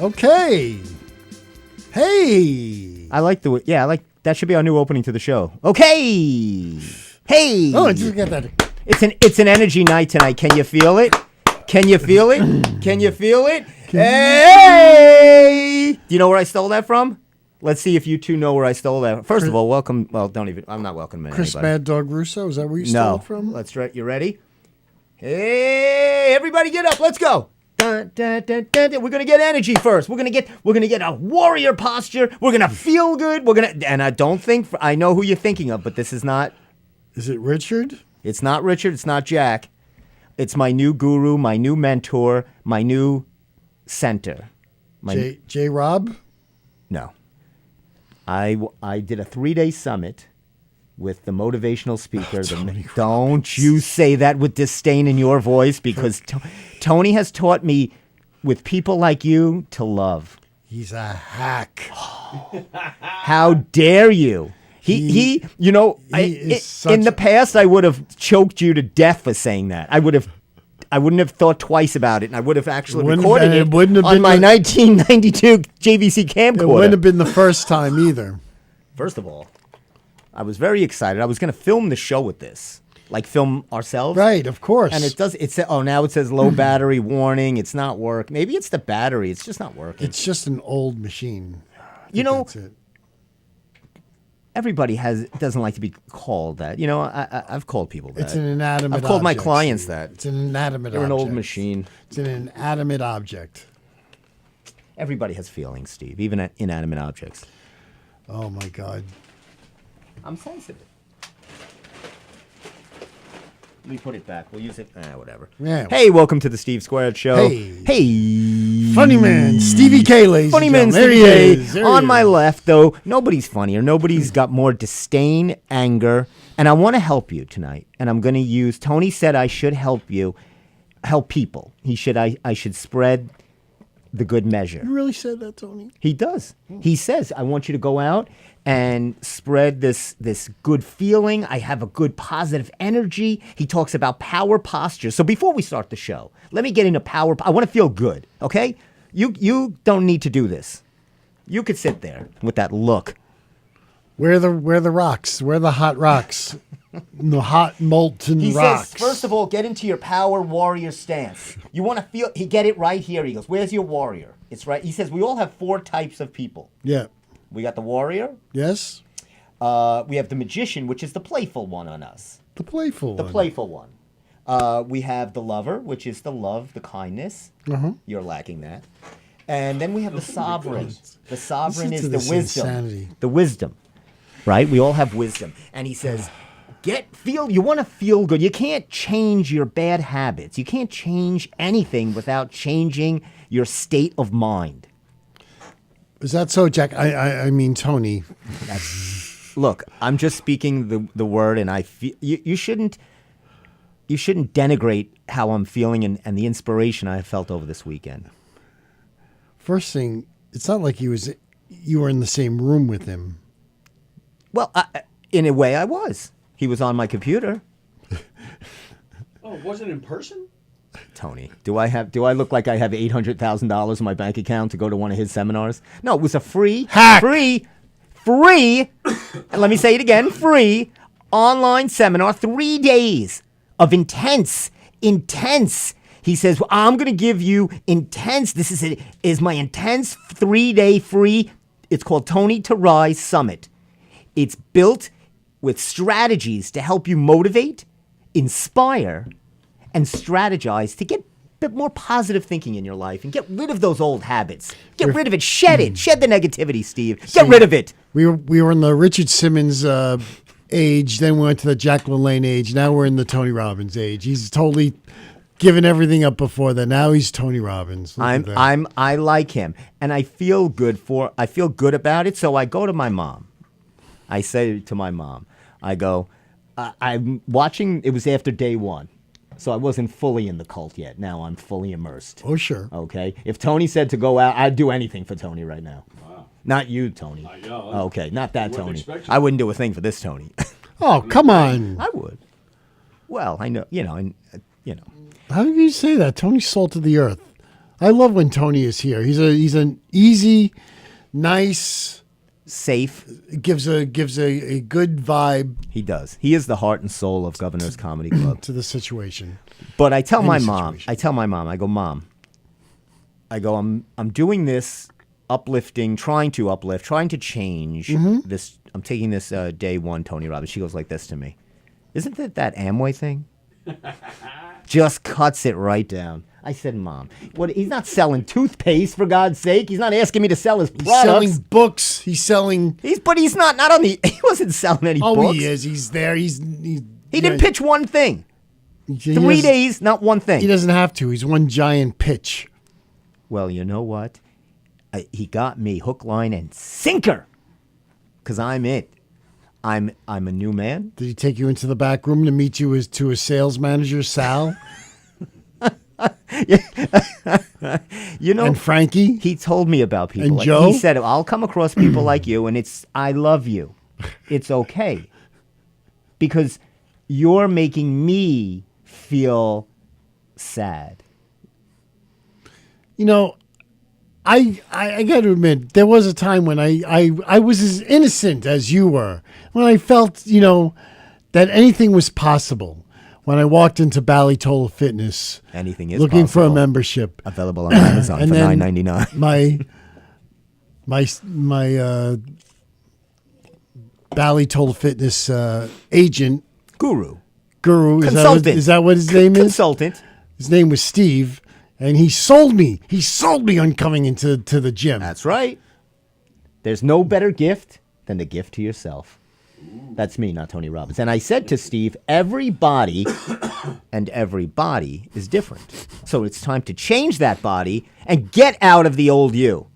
Okay. Hey. I like that should be our new opening to the show. Okay. Hey. Oh, I just got that. It's an energy night tonight. Can you feel it? Can you feel it? Can you feel it? Hey! Do you know where I stole that from? Let's see if you two know where I stole that. First of all, welcome. Well, don't even. I'm not welcoming Chris anybody. Mad Dog Russo. Is that where you stole it from? Let's try. You ready? Hey! Everybody, get up. Let's go. Dun, dun, dun, dun, dun. We're gonna get energy first. We're gonna get a warrior posture. We're gonna feel good. And I don't think I know who you're thinking of, but this is not. Is it Richard? It's not Richard. It's not Jack. It's my new guru, my new mentor, my new center. J. Rob? No. I did a 3-day summit with the motivational speaker. Don't you say that with disdain in your voice, because Tony has taught me, with people like you, to love. He's a hack. How dare you? In the past, I would have choked you to death for saying that. I wouldn't have thought twice about it, and I would have actually recorded it on my 1992 JVC camcorder. It wouldn't have been the first time either. First of all, I was very excited. I was going to film the show with this, like film ourselves. Right, of course. And now it says low battery warning. It's not working. Maybe it's the battery. It's just not working. It's just an old machine. That's it. Everybody doesn't like to be called that. I've called people that. It's an inanimate object. I've called my clients that. It's an inanimate They're object. an old machine. It's an inanimate object. Everybody has feelings, Steve, even inanimate objects. Oh, my God. I'm sensitive. Let me put it back. We'll use it. Whatever. Yeah. Hey, welcome to the Steve Squared Show. Hey. Funny man, Stevie K, ladies Funny and man, gentlemen. Stevie There he K. is. There On he my is. left, though, nobody's funnier. Nobody's got more disdain, anger. And I want to help you tonight. And I'm going to use, Tony said I should help people. I should spread the good measure. You really said that, Tony? He does. He says, I want you to go out and spread this good feeling. I have a good positive energy. He talks about power posture. So before we start the show, let me get into power. I want to feel good, okay? You don't need to do this. You could sit there with that look. Where the rocks? Where the hot rocks? The hot molten rocks. He says, first of all, get into your power warrior stance. You want to feel, he get it right here. He goes, where's your warrior? It's right. He says, we all have 4 types of people. Yeah. We got the warrior. Yes. We have the magician, which is the playful one on us. The playful one. The playful one. We have the lover, which is the love, the kindness. Uh-huh. You're lacking that. And then we have the sovereign. The sovereign Listen is to the this wisdom. insanity. The wisdom. Right? We all have wisdom. And he says, you want to feel good. You can't change your bad habits. You can't change anything without changing your state of mind. Is that so, Jack? I mean, Tony. Look, I'm just speaking the word, and I feel you shouldn't denigrate how I'm feeling and the inspiration I have felt over this weekend. First thing, it's not like you were in the same room with him. Well, in a way, I was. He was on my computer. Oh, it wasn't in person? Tony, do I look like I have $800,000 in my bank account to go to one of his seminars? No, it was a free, and let me say it again, free online seminar, 3 days of intense. He says, well, I'm going to give you intense. This is my intense 3-day free. It's called Tony to Rise Summit. It's built with strategies to help you motivate, inspire, and strategize to get a bit more positive thinking in your life and get rid of those old habits. Get rid of it. Shed it. Shed the negativity, Steve. Get rid of it. We were in the Richard Simmons age, then we went to the Jack LaLanne age. Now we're in the Tony Robbins age. He's totally given everything up before that. Now he's Tony Robbins. I like him, and I feel good about it. So I go to my mom. I say to my mom, I go, I'm watching. It was after day 1. So I wasn't fully in the cult yet. Now I'm fully immersed. Oh, sure. Okay. If Tony said to go out, I'd do anything for Tony right now. Wow. Not you, Tony. I know. Okay, not that Tony. Expect you. I wouldn't do a thing for this Tony. Oh, come on. I would. Well, I know, and. How can you say that? Tony's salt of the earth. I love when Tony is here. He's an easy, nice, Safe. gives a good vibe He does. He is the heart and soul of Governor's Comedy Club. to the situation. But I tell Any my mom, situation. I go, Mom, I'm doing this uplifting, trying to change this. I'm taking this day one Tony Robbins. She goes like this to me. Isn't it that Amway thing? Just cuts it right down. I said, Mom, what? He's not selling toothpaste, for God's sake. He's not asking me to sell his He's products. selling books. He's selling. But he's not on the. He wasn't selling any Oh, books. he is. He's there. He didn't pitch one thing. 3 doesn't- days, not one thing. He doesn't have to. He's one giant pitch. Well, you know what? He got me hook, line, and sinker. Because I'm it. I'm a new man. Did he take you into the back room to meet you to a sales manager, Sal You know, and Frankie? he told me about people. And like, Joe? He said, I'll come across people like you, and I love you. It's okay. Because you're making me feel sad. You know, I got to admit, there was a time when I was as innocent as you were, when I felt, that anything was possible. When I walked into Ballytola Fitness, Anything is looking for a possible. membership, Available on Amazon and for then $9.99. my Ballytola Fitness agent, Guru. Guru, is that what his name is? Consultant. His name was Steve, and he sold me. He sold me on coming into the gym. That's right. There's no better gift than the gift to yourself. That's me, not Tony Robbins. And I said to Steve, everybody and every body is different. So it's time to change that body and get out of the old you.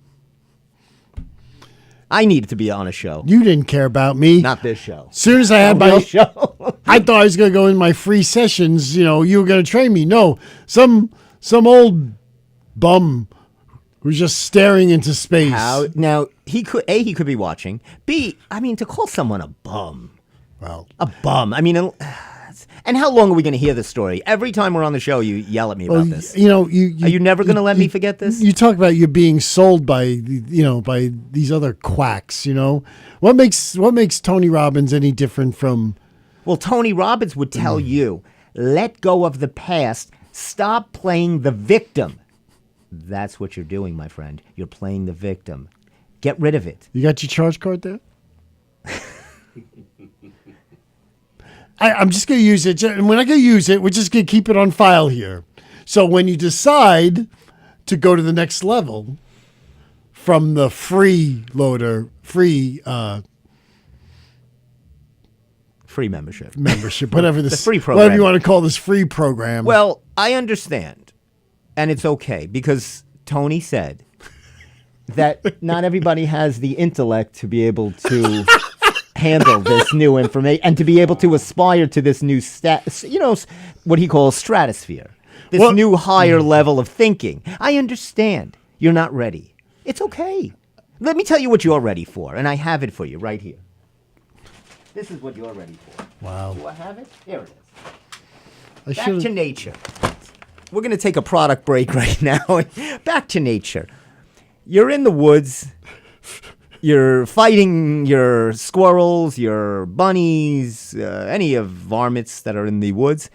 I needed to be on a show. You didn't care about me. Not this show. As soon as I had Real my show. I thought I was going to go in my free sessions. You were going to train me. No, some old bum who's just staring into space. Now, he could be watching. B, I mean, to call someone a bum. Well, A bum. I mean, and how long are we going to hear this story? Every time we're on the show, you yell at me about this. Are you never gonna let me forget this? You talk about you being sold by by these other quacks. What makes Tony Robbins any different from? Well, Tony Robbins would tell you, let go of the past. Stop playing the victim. That's what you're doing, my friend. You're playing the victim. Get rid of it. You got your charge card there? I'm just going to use it. And when I go use it, we're just going to keep it on file here. So when you decide to go to the next level from the free membership. whatever The this free whatever program. you want to call this free program. Well, I understand. And it's okay because Tony said that not everybody has the intellect to be able to handle this new information and to be able to aspire to this new what he calls stratosphere, this new higher level of thinking. I understand you're not ready. It's okay. Let me tell you what you're ready for, and I have it for you right here. This is what you're ready for. Wow. Do I have it? Here it is. I Back should to nature. We're going to take a product break right now. Back to nature. You're in the woods. You're fighting your squirrels, your bunnies, any of varmints that are in the woods,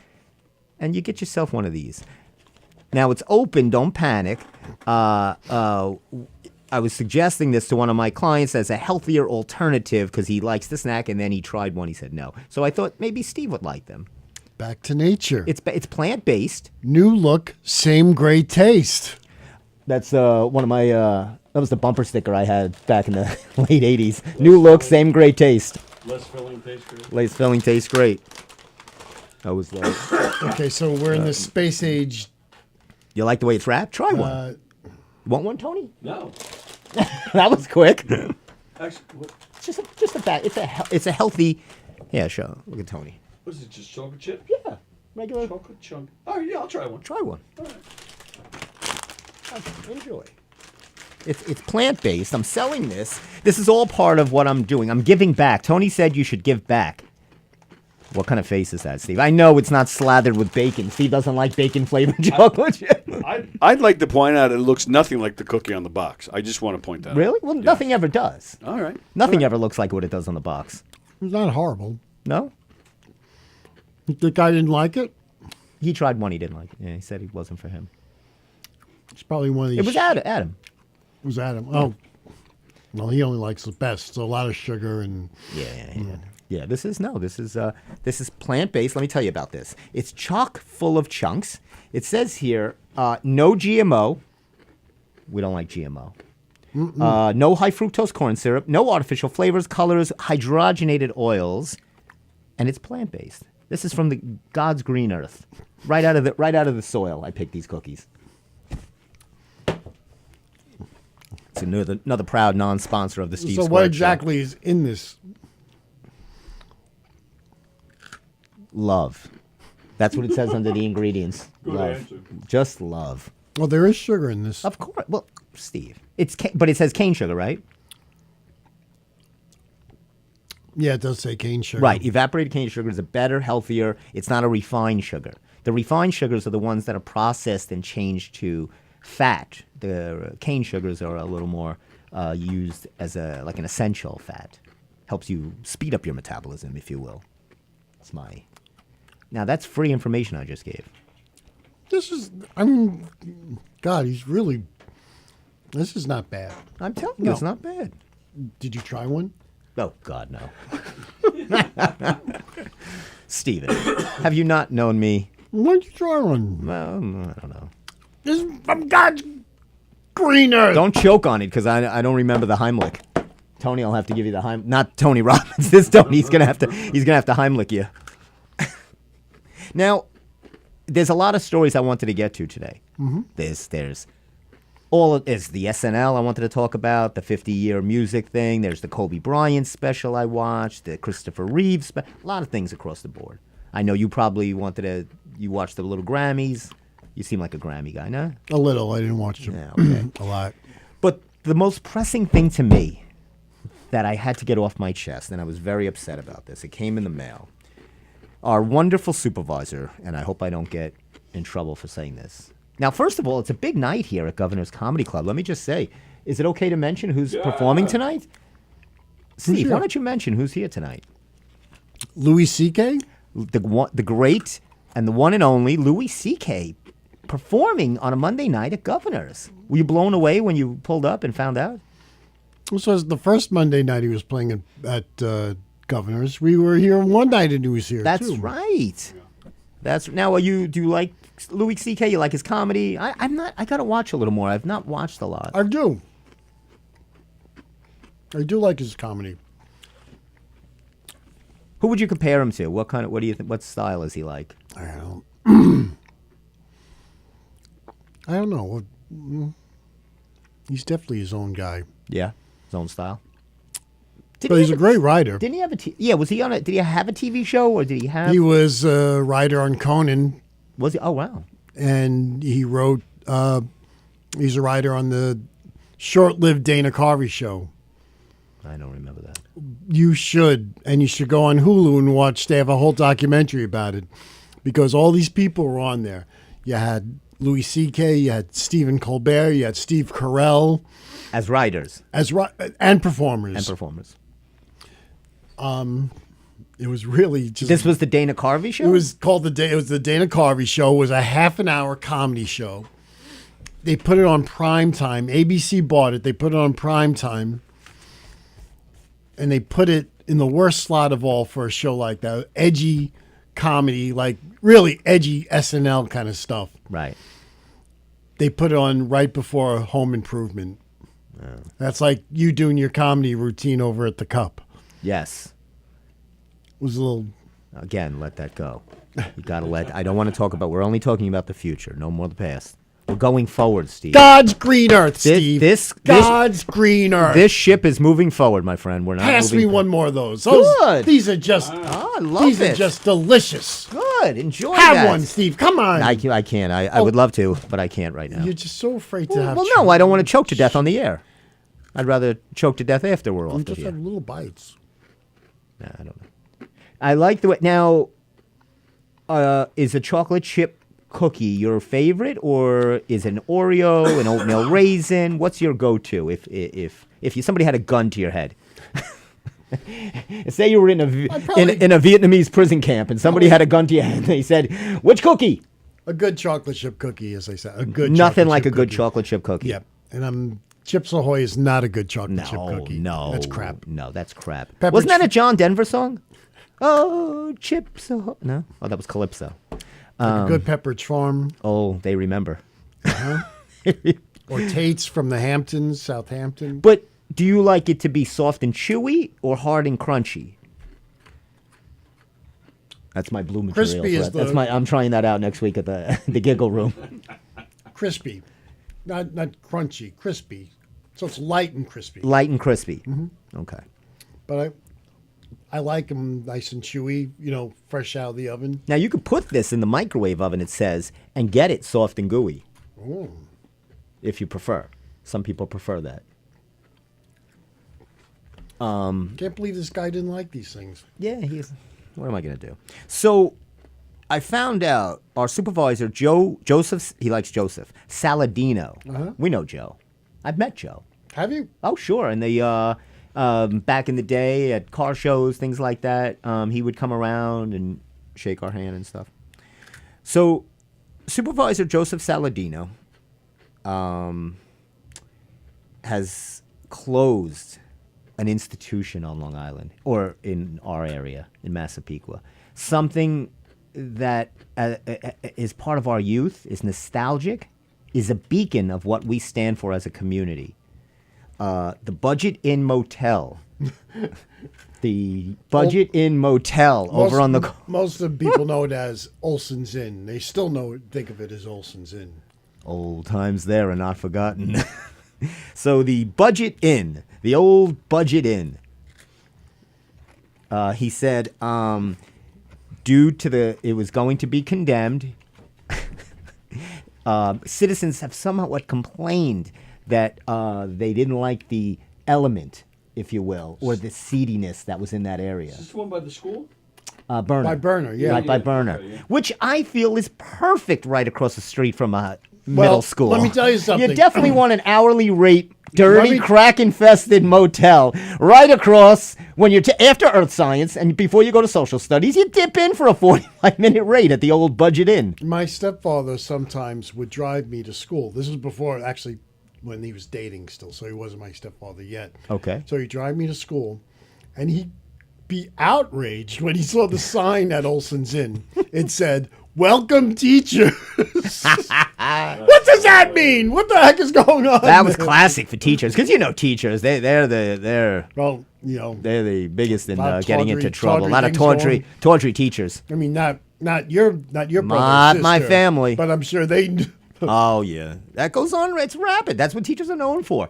and you get yourself one of these. Now, it's open. Don't panic. I was suggesting this to one of my clients as a healthier alternative because he likes the snack, and then he tried one. He said no. So I thought maybe Steve would like them. back to nature. It's plant-based. New look, same great taste. That's one of my, that was the bumper sticker I had back in the late 80s. New look, same great taste. Less filling, tastes great. Less filling, tastes great. I was like, Okay, so we're in the space age. you like the way it's wrapped? Try one. Want one, Tony? No. That was quick. Actually, what just a bag. It's a healthy. Yeah, sure. Look at Tony. is it? Just chocolate chip? Yeah, regular. Chocolate chunk. All right, yeah, I'll try one. Try one. All right. Enjoy. It's plant-based. I'm selling this. This is all part of what I'm doing. I'm giving back. Tony said you should give back. What kind of face is that, Steve? I know it's not slathered with bacon. Steve doesn't like bacon-flavored chocolate chip. I'd like to point out it looks nothing like the cookie on the box. I just want to point that out. Really? Well, nothing ever does. All right. Nothing ever looks like what it does on the box. It's not horrible. No? The guy didn't like it. He tried one. He didn't like it. Yeah, he said it wasn't for him. It's probably one of these. It was Adam. It was Adam. Oh, well, he only likes the best. So a lot of sugar and Yeah, this is plant-based. Let me tell you about this. It's chock full of chunks. It says here, no GMO. We don't like GMO. No high fructose corn syrup. No artificial flavors, colors, hydrogenated oils, and it's plant-based. This is from the God's green earth, right out of the soil. I picked these cookies. It's another proud non-sponsor of the Steve so Squared what Show. exactly is in this? Love. That's what it says under the ingredients. Good Love. answer. Just love. Well, there is sugar in this. Of course. Well, Steve, but it says cane sugar, right? Yeah, it does say cane sugar. Right. Evaporated cane sugar is a better, healthier. It's not a refined sugar. The refined sugars are the ones that are processed and changed to fat. The cane sugars are a little more used as like an essential fat. Helps you speed up your metabolism, if you will. That's my. Now that's free information I just gave. This is, I mean, God, this is not bad. I'm telling you, No. it's not bad. Did you try one? Oh, God, no. Steven, have you not known me? Why don't you try one? Well, I don't know. This is from God's green earth. Don't choke on it, because I don't remember the Heimlich. Tony, I'll have to give you the Heimlich. Not Tony Robbins. This Tony, he's gonna have to Heimlich you. Now, there's a lot of stories I wanted to get to today. Mm-hmm. There's the SNL I wanted to talk about, the 50-year music thing. There's the Kobe Bryant special I watched, the Christopher Reeves a lot of things across the board. I know you probably you watched the little Grammys. You seem like a Grammy guy, no? A little. I didn't watch it. Yeah, okay. A lot. But the most pressing thing to me that I had to get off my chest, and I was very upset about this, it came in the mail. Our wonderful supervisor, and I hope I don't get in trouble for saying this. Now, first of all, it's a big night here at Governor's Comedy Club. Let me just say, is it okay to mention who's performing tonight? Steve, here? why don't you mention who's here tonight? Louis C.K.? The great and the one and only Louis C.K. performing on a Monday night at Governor's. Were you blown away when you pulled up and found out? This was the first Monday night he was playing at Governor's. We were here one night and he was here, That's too. right. Now. Do you like Louis C.K.? You like his comedy? I'm not. I gotta watch a little more. I've not watched a lot. I do. I do like his comedy. Who would you compare him to? What do you think? What style is he like? I don't I don't know. He's definitely his own guy. Yeah, his own style. But he's a great writer. Didn't he have yeah, was he on it? Did he have a TV show or did he have? He was a writer on Conan, Was he? Oh wow. and he wrote. He's a writer on the short-lived Dana Carvey show. I don't remember that. You should, and you should go on Hulu and watch. They have a whole documentary about it, because all these people were on there. You had Louis C.K., you had Stephen Colbert, you had Steve Carell, As writers and performers. It was really just. This was the Dana Carvey show. It was called the Dana Carvey show. It was a half-an-hour comedy show. They put it on prime time. ABC bought it. They put it on prime time, and they put it in the worst slot of all for a show like that. Edgy comedy, like really edgy SNL kind of stuff. Right. They put it on right before Home Improvement. That's like you doing your comedy routine over at the Cup. Yes. It was a little. Again, let that go. You gotta let. I don't want to talk about. We're only talking about the future. No more the past. We're going forward, Steve. God's green earth, Steve. God's green earth. This ship is moving forward, my friend. We're not. Pass moving me one more of those. Good. These are just. Oh, I love These this. are just delicious. Good. Enjoy Have that. one, Steve. Come on. I can't. I would love to, but I can't right now. You're just so afraid to have. Well, no, I don't want to choke to death on the air. I'd rather choke to death after we're off the Just air. have little bites. Nah, I don't know. I like the way. Now, is a chocolate chip cookie your favorite, or is an Oreo, an oatmeal raisin? What's your go-to if somebody had a gun to your head? Say you were in a Vietnamese prison camp and somebody had a gun to your head and they said, "Which cookie?" A good chocolate chip cookie, as I said. A good Nothing chocolate like chip a good cookie. chocolate chip cookie. Yep. And Chips Ahoy is not a good chocolate chip No, cookie. no, That's crap. No, that's crap. Pepperidge Wasn't that a Farm- John Denver song? Oh, Chips Ahoy. No, oh, that was Calypso. Like a good Pepperidge Farm Oh, they remember. or Tate's from the Hamptons, Southampton. But do you like it to be soft and chewy or hard and crunchy? That's my blue material. Crispy is for that. That's the- I'm trying that out next week at the the Giggle Room. Crispy. Not crunchy, crispy. So it's light and crispy. Light and crispy. Mm-hmm. Okay. But I like them nice and chewy, fresh out of the oven. Now you could put this in the microwave oven, it says, and get it soft and gooey. Ooh. If you prefer. Some people prefer that. Can't believe this guy didn't like these things. Yeah, he's. What am I going to do? So, I found out our supervisor, Joseph, he likes Joseph Saladino. Uh-huh. We know Joe. I've met Joe. Have you? Oh, sure. And they, back in the day at car shows, things like that, he would come around and shake our hand and stuff. So, Supervisor Joseph Saladino has closed an institution on Long Island, or in our area, in Massapequa. Something that is part of our youth, is nostalgic, is a beacon of what we stand for as a community. The Budget Inn Motel. The Budget Inn Motel over on the... Most of the people know it as Olson's Inn. They still think of it as Olson's Inn. Old times there are not forgotten. So the Budget Inn, the old Budget Inn, he said, due to it was going to be condemned, citizens have somewhat complained that they didn't like the element, if you will, or the seediness that was in that area. Is this the one by the school? Burner. By Burner, yeah. Right by Yeah, Burner. okay, yeah. Which I feel is perfect right across the street from a middle school. let me tell you something. You definitely want an hourly rate, dirty, Let me- crack-infested motel right across when you're after Earth Science and before you go to Social Studies. You dip in for a 45-minute rate at the old Budget Inn. My stepfather sometimes would drive me to school. This was before, actually, when he was dating still, so he wasn't my stepfather yet. Okay. So he'd drive me to school, and he'd be outraged when he saw the sign at Olson's Inn. It said, "Welcome, teachers." What does that mean? What the heck is going on? That was classic for teachers, because teachers, they're Well, they're the biggest in lot of getting tawdry- into trouble. A tawdry lot of things tawdry teachers. I mean, not your brother, Not or my sister, family. but I'm sure they. Oh, yeah. That goes on. It's rapid. That's what teachers are known for.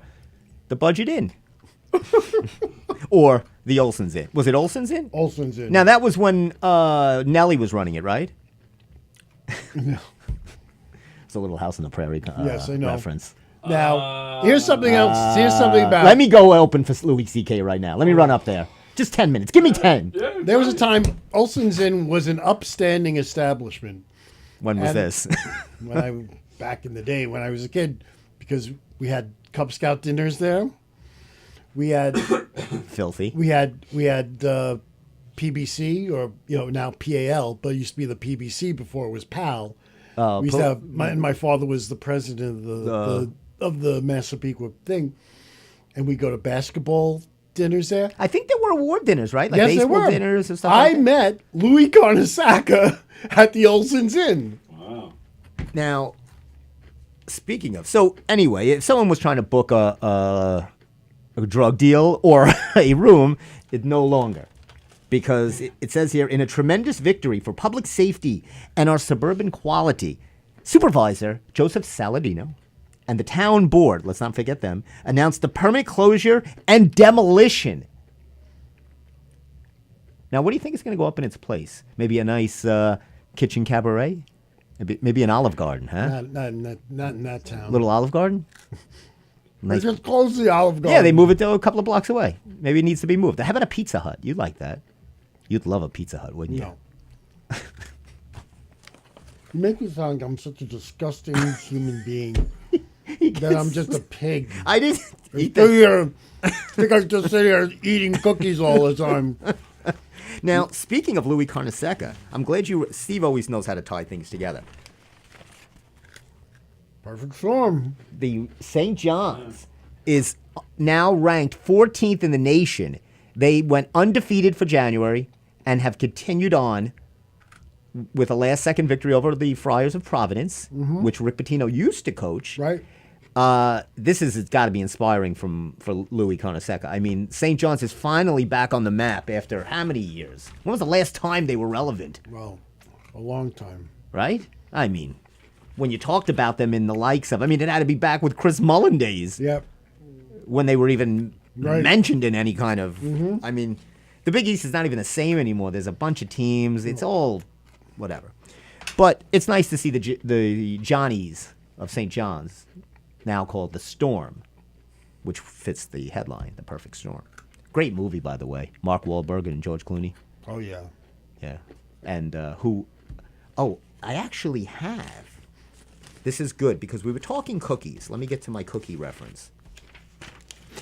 The Budget Inn. Or the Olson's Inn. Was it Olson's Inn? Olson's Inn. Now, that was when Nellie was running it, right? It's a Little House on the Prairie Yes, I know. reference. Now, here's something else. Here's something about. Let me go open for Louis C.K. right now. Let me run up there. Just 10 minutes. Give me 10. There was a time Olson's Inn was an upstanding establishment. When was And- this? Back in the day when I was a kid, because we had Cub Scout dinners there. We had Filthy. PBC, or now PAL, but it used to be the PBC before it was PAL. Oh, We used to have my father was the president of the Massapequa thing, and we go to basketball dinners there. I think there were award dinners, right? Like Yes, baseball there were. dinners and stuff I like that. met Louis Carnesacca at the Olson's Inn. Wow. Now, speaking of, so anyway, if someone was trying to book a drug deal or a room, it no longer. Because it says here, in a tremendous victory for public safety and our suburban quality, Supervisor Joseph Saladino and the town board, let's not forget them, announced the permanent closure and demolition. Now, what do you think is going to go up in its place? Maybe a nice kitchen cabaret? Maybe an Olive Garden, huh? Not in that town. Little Olive Garden? They just closed the Olive Garden. Yeah, they move it to a couple of blocks away. Maybe it needs to be moved. How about a Pizza Hut? You'd like that. You'd love a Pizza Hut, wouldn't you? No. You make me sound like I'm such a disgusting human being that I'm just a pig. I didn't eat Sit that. here, I think I just sit here eating cookies all the time. Now, speaking of Louis Carnesecca, I'm glad Steve always knows how to tie things together. Perfect storm. The St. John's is now ranked 14th in the nation. They went undefeated for January and have continued on with a last-second victory over the Friars of Providence, which Rick Pitino used to coach. Right. This has got to be inspiring for Louis Carnesecca. I mean, St. John's is finally back on the map after how many years? When was the last time they were relevant? Well, a long time. Right? I mean, when you talked about them in the likes of, I mean, it had to be back with Chris Mullen days Yep. when they were even Right. mentioned in any kind of. I mean, the Big East is not even the same anymore. There's a bunch of teams. It's all whatever. But it's nice to see the Johnnies of St. John's, now called the Storm, which fits the headline, The Perfect Storm. Great movie, by the way. Mark Wahlberg and George Clooney. Oh, yeah. Yeah. And I actually have. This is good because we were talking cookies. Let me get to my cookie reference.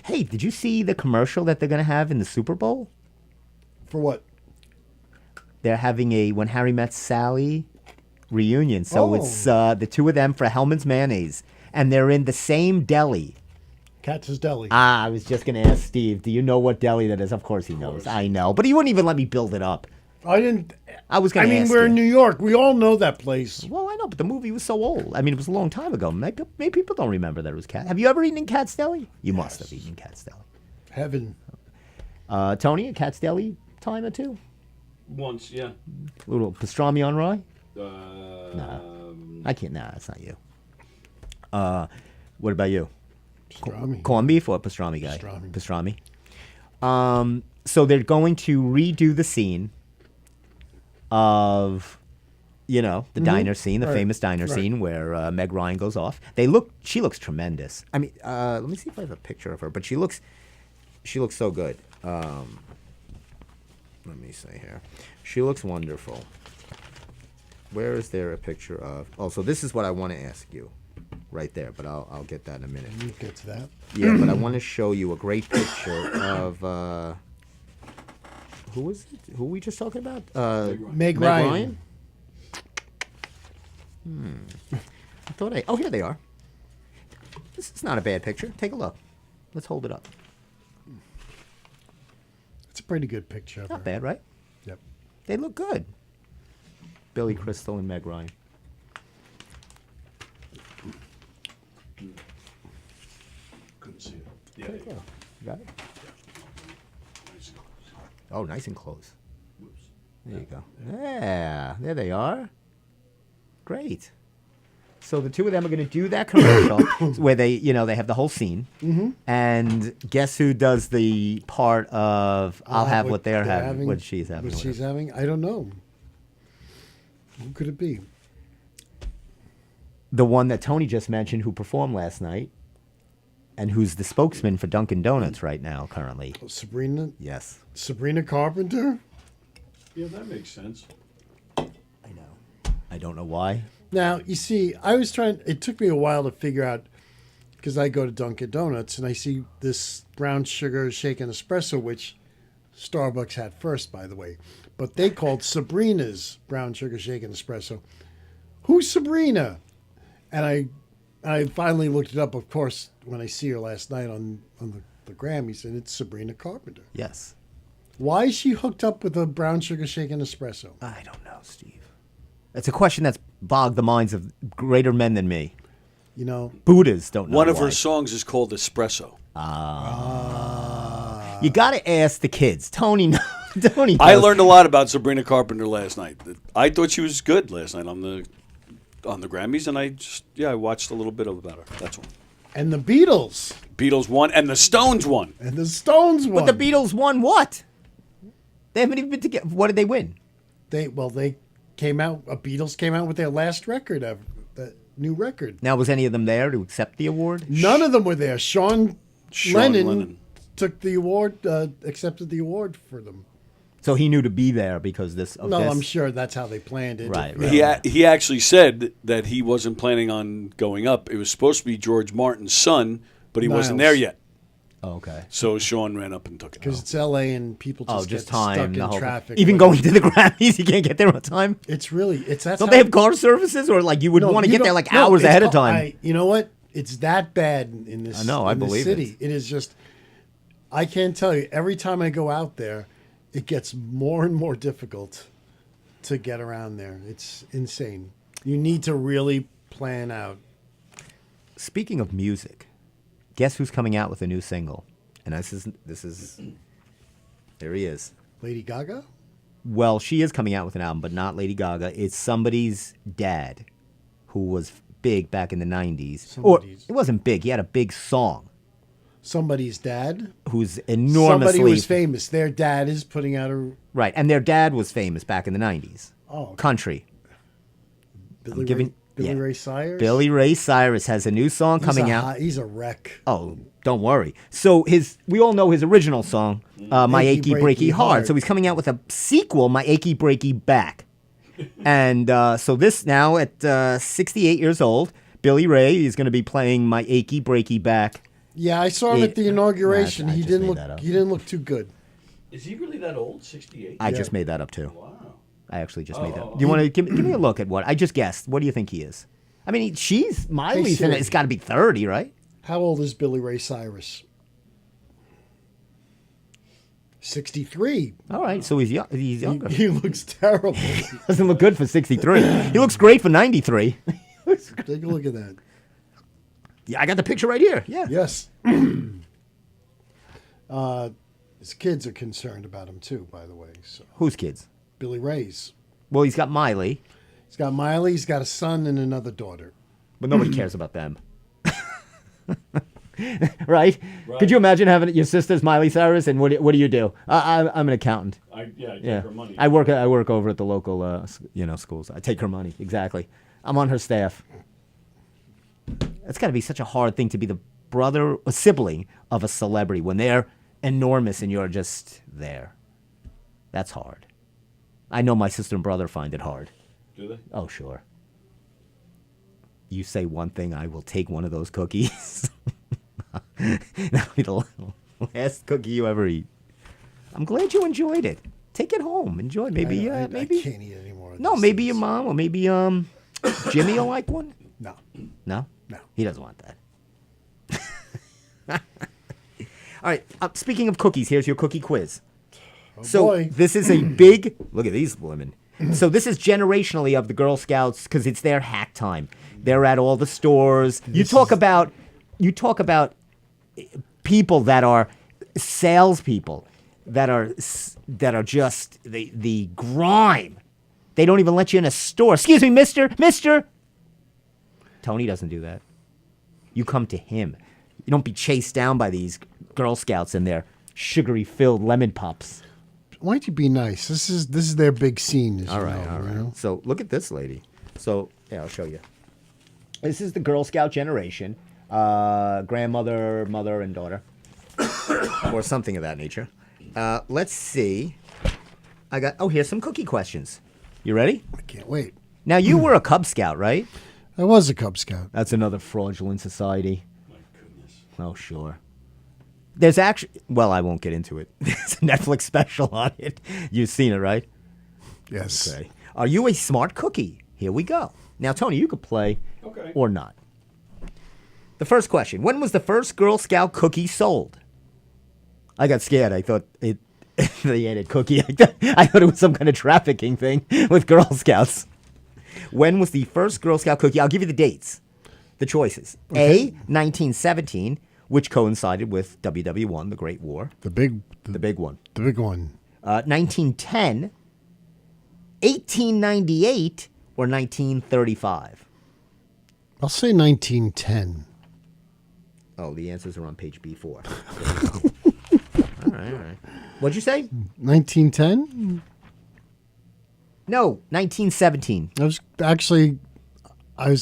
Hey, did you see the commercial that they're going to have in the Super Bowl? For what? They're having a When Harry Met Sally reunion. So it's the two of them for Hellman's Mayonnaise. And they're in the same deli. Katz's Deli. I was just going to ask Steve, do you know what deli that is? Of course he knows. I know. But he wouldn't even let me build it up. I didn't. I was going I to mean, ask we're you. in New York. We all know that place. Well, I know, but the movie was so old. I mean, it was a long time ago. Maybe people don't remember that it was Cat. Have you ever eaten in Cat's Deli? You must have eaten in Cat's Deli. Heaven. Tony, a Cat's Deli time or two? Once, yeah. A little pastrami on rye? No. I can't. Nah, that's not you. What about you? Pastrami. Corned beef or pastrami guy? Pastrami. Pastrami. So they're going to redo the scene of, the diner scene, the Right. famous diner Right. scene where Meg Ryan goes off. She looks tremendous. I mean, let me see if I have a picture of her, but she looks so good. Let me see here. She looks wonderful. Where is there a picture of? Oh, so this is what I want to ask you, right there. But I'll get that in a minute. You get to that. Yeah, but I want to show you a great picture of who was it? Who were we just talking about? Meg Ryan. I thought here they are. This is not a bad picture. Take a look. Let's hold it up. It's a pretty good picture of Not her. bad, right? Yep. They look good. Billy Crystal and Meg Ryan. Couldn't see it. Yeah. There you go. You got it? Nice and close. Oh, nice and close. Whoops. There you go. Yeah, there they are. Great. So the two of them are going to do that commercial where they have the whole scene. Mm-hmm. And guess who does the part of I'll have what they're having, what she's having. What she's having? I don't know. Who could it be? The one that Tony just mentioned who performed last night and who's the spokesman for Dunkin' Donuts right now currently. Sabrina? Yes. Sabrina Carpenter? Yeah, that makes sense. I know. I don't know why. Now, you see, it took me a while to figure out, because I go to Dunkin' Donuts and I see this brown sugar shaken espresso, which Starbucks had first, by the way. But they called Sabrina's brown sugar shaken espresso. Who's Sabrina? And I finally looked it up, of course, when I see her last night on the Grammys, and it's Sabrina Carpenter. Yes. Why is she hooked up with a brown sugar shaken espresso? I don't know, Steve. It's a question that's bogged the minds of greater men than me. You know, Buddhas don't know One of why. her songs is called Espresso. You got to ask the kids. Tony knows. Tony I knows. learned a lot about Sabrina Carpenter last night. I thought she was good last night on the Grammys, and I watched a little bit about her. That's all. and the Beatles Beatles won, and the Stones won. and the Stones won. But the Beatles won what? They haven't even been together. What did they win? They came out. Beatles came out with their last record ever, that new record. Now, was any of them there to accept the award? None of them were there. Sean Sean Lennon Lennon. took the award, accepted the award for them. So he knew to be there because of this. I'm sure that's how they planned it. Right, He actually said that he wasn't planning on going up. It was supposed to be George Martin's son, but he wasn't Niles. there yet. Oh, okay. So Sean ran up and took it. Because it's L.A. and people just, Just get time. stuck in traffic. Even going to the Grammys, you can't get there on time. It's really that's. Don't how, they have car services, or like you would No, want to you get there don't- like no, hours it's ahead of called- time? you know what? It's that bad in this. I know, I in this believe city. It is just. I can't tell you. Every time I go out there, it gets more and more difficult to get around there. It's insane. You need to really plan out. Speaking of music, guess who's coming out with a new single? And this is there he is. Lady Gaga. Well, she is coming out with an album, but not Lady Gaga. It's somebody's dad, who was big back in the 90s. Or Somebody's- it wasn't big. He had a big song. Somebody's dad. Who's enormously Somebody was famous. Their dad is putting out a right, and their dad was famous back in the 90s. Oh. Country. Billy, giving- Billy yeah. Ray Cyrus. Billy Ray Cyrus has a new song coming out. He's a wreck. Oh, don't worry. So we all know his original song, My Achy Breaky Heart. So he's coming out with a sequel, My Achy Breaky Back. And so this now at 68 years old, Billy Ray is going to be playing My Achy Breaky Back. Yeah, I saw him at the inauguration. Nah, I He just didn't made look. that up. He didn't look too good. Is he really that old? 68? I just made that up too. Wow. I actually just made that up. Do you want to give me a look at what I just guessed? What do you think he is? I mean, she's Miley's in it. Siri. It's got to be 30, right? How old is Billy Ray Cyrus? 63. All right, so he's younger. He looks terrible. Doesn't look good for 63. He looks great for 93. Take a look at that. Yeah, I got the picture right here. Yeah. Yes. His kids are concerned about him too, by the way. So Whose kids? Billy Ray's. Well, he's got Miley, He's got Miley. He's got a son and another daughter. but nobody cares about them. Right? Could you imagine having your sister's Miley Cyrus, and what do you do? I'm an accountant. I take Yeah, her money. I work over at the local schools. I take her money. Exactly. I'm on her staff. It's got to be such a hard thing to be the brother or sibling of a celebrity when they're enormous and you're just there. That's hard. I know my sister and brother find it hard. Do they? Oh, sure. You say one thing, I will take one of those cookies. That'll be the last cookie you ever eat. I'm glad you enjoyed it. Take it home. Enjoy. Maybe, I maybe. can't eat anymore. of No, these maybe things. your mom or maybe Jimmy will like one. No. No, No. he doesn't want that. All right. Speaking of cookies, here's your cookie quiz. So boy. this is a big look at these women. So this is generationally of the Girl Scouts because it's their hack time. They're at all the stores. You talk about people that are salespeople that are just the grime. They don't even let you in a store. Excuse me, Mister. Tony doesn't do that. You come to him. You don't be chased down by these Girl Scouts and their sugary filled lemon pops. Why don't you be nice? This is their big scene. As All you right, know, all you right. know? So look at this lady. So yeah, I'll show you. This is the Girl Scout generation, grandmother, mother, and daughter, or something of that nature. Let's see. Here's some cookie questions. You ready? I can't wait. Now you were a Cub Scout, right? I was a Cub Scout. That's another fraudulent society. My goodness. Oh sure. There's actually, well, I won't get into it. There's a Netflix special on it. You've seen it, right? Yes. Okay. Are you a smart cookie? Here we go. Now, Tony, you could play Okay. or not. The first question. When was the first Girl Scout cookie sold? I got scared. I thought they added cookie. I thought it was some kind of trafficking thing with Girl Scouts. When was the first Girl Scout cookie? I'll give you the dates. The choices. A, 1917, which coincided with WW1, the Great War. The big one. The big one. 1910, 1898, or 1935? I'll say 1910. Oh, the answers are on page B4. all right. What'd you say? 1910? No, 1917. I was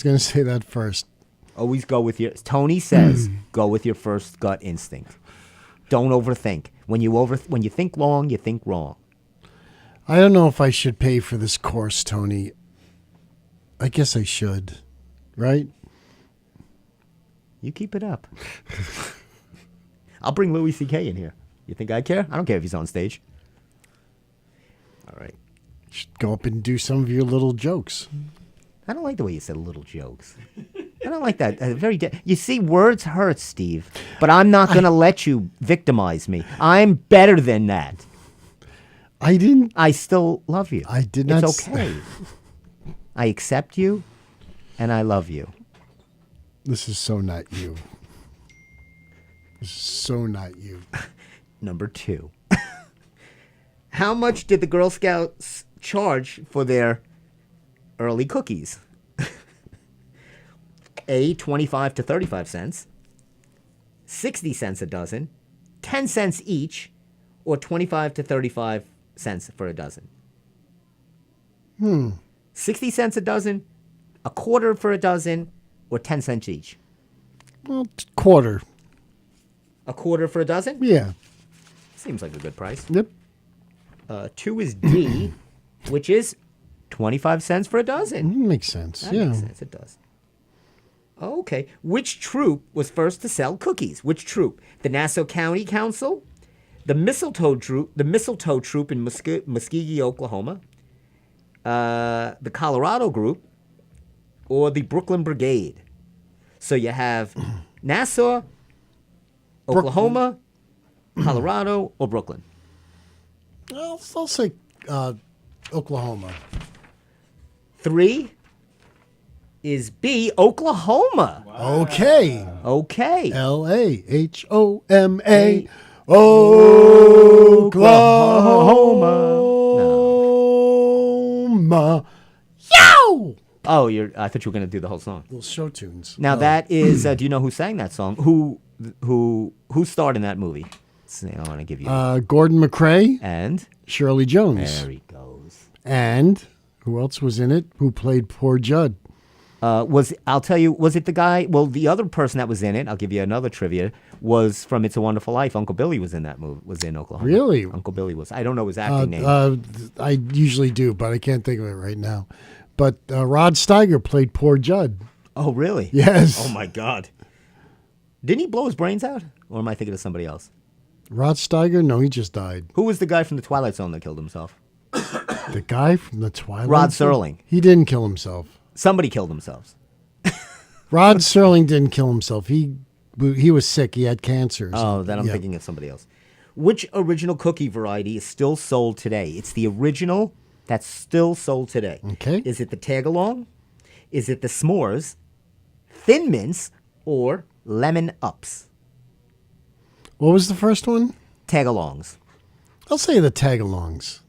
going to say that first. Always go with Tony says, go with your first gut instinct. Don't overthink. When you think long, you think wrong. I don't know if I should pay for this course, Tony. I guess I should, right? You keep it up. I'll bring Louis C.K. in here. You think I care? I don't care if he's on stage. All right. Should go up and do some of your little jokes. I don't like the way you said little jokes. I don't like that. You see, words hurt, Steve. But I'm not going to let you victimize me. I'm better than that. I didn't. I still love you. I did not. It's okay. I accept you, and I love you. This is so not you. This is so not you. Number 2. How much did the Girl Scouts charge for their early cookies? A, 25 to 35 cents, 60 cents a dozen, 10 cents each, or 25 to 35 cents for a dozen. 60 cents a dozen, a quarter for a dozen, or 10 cents each. Well, quarter. A quarter for a dozen? Yeah. Seems like a good price. Yep. 2 is D, which is 25 cents for a dozen. Makes sense. That yeah. makes sense. It does. Okay. Which troop was first to sell cookies? Which troop? The Nassau County Council, the Mistletoe Troop in Muskogee, Oklahoma, the Colorado Group, or the Brooklyn Brigade. So you have Nassau, Oklahoma, Colorado, or Brooklyn. I'll say Oklahoma. 3 is B, Oklahoma. Okay. Okay. Lahoma. Oklahoma. Yow! Oh, I thought you were going to do the whole song. Little show tunes. Now that is, do you know who sang that song? Who starred in that movie? I want to give you. Gordon McRae, And Shirley Jones. there he goes. And who else was in it? Who played poor Judd? I'll tell you, was it the guy? Well, the other person that was in it, I'll give you another trivia, was from It's a Wonderful Life. Uncle Billy was in that movie, was in Oklahoma. Really? Uncle Billy was. I don't know his acting name. I usually do, but I can't think of it right now. But Rod Steiger played poor Judd. Oh, really? Yes. Oh, my God. Didn't he blow his brains out? Or am I thinking of somebody else? Rod Steiger? No, he just died. Who was the guy from the Twilight Zone that killed himself? The guy from the Twilight Rod Zone? Serling. He didn't kill himself. Somebody killed themselves. Rod Serling didn't kill himself. He was sick. He had cancer. Oh, then I'm thinking of somebody else. Which original cookie variety is still sold today? It's the original that's still sold today. Okay. Is it the Tagalong? Is it the S'mores? Thin Mints? Or Lemon Ups? What was the first one? Tagalongs. I'll say the Tagalongs.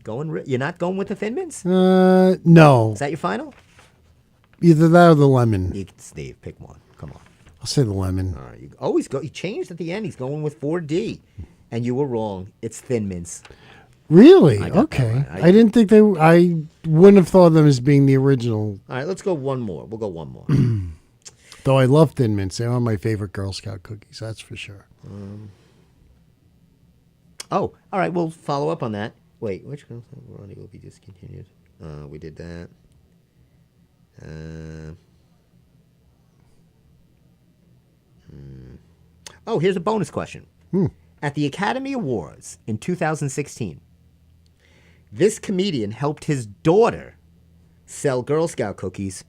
You're not going with the Thin Mints? No. Is that your final? Either that or the lemon. Steve, pick one. Come on. I'll say the lemon. All right. You always go. He changed at the end. He's going with 4D. And you were wrong. It's Thin Mints. Really? I got that Okay. right. I didn't think I wouldn't have thought of them as being the original. All right, let's go one more. We'll go one more. Though I love Thin Mints. They are my favorite Girl Scout cookies. That's for sure. Oh, all right. We'll follow up on that. Wait, which Girl Scout variety will be discontinued? We did that. Oh, here's a bonus question. At the Academy Awards in 2016, this comedian helped his daughter sell Girl Scout cookies.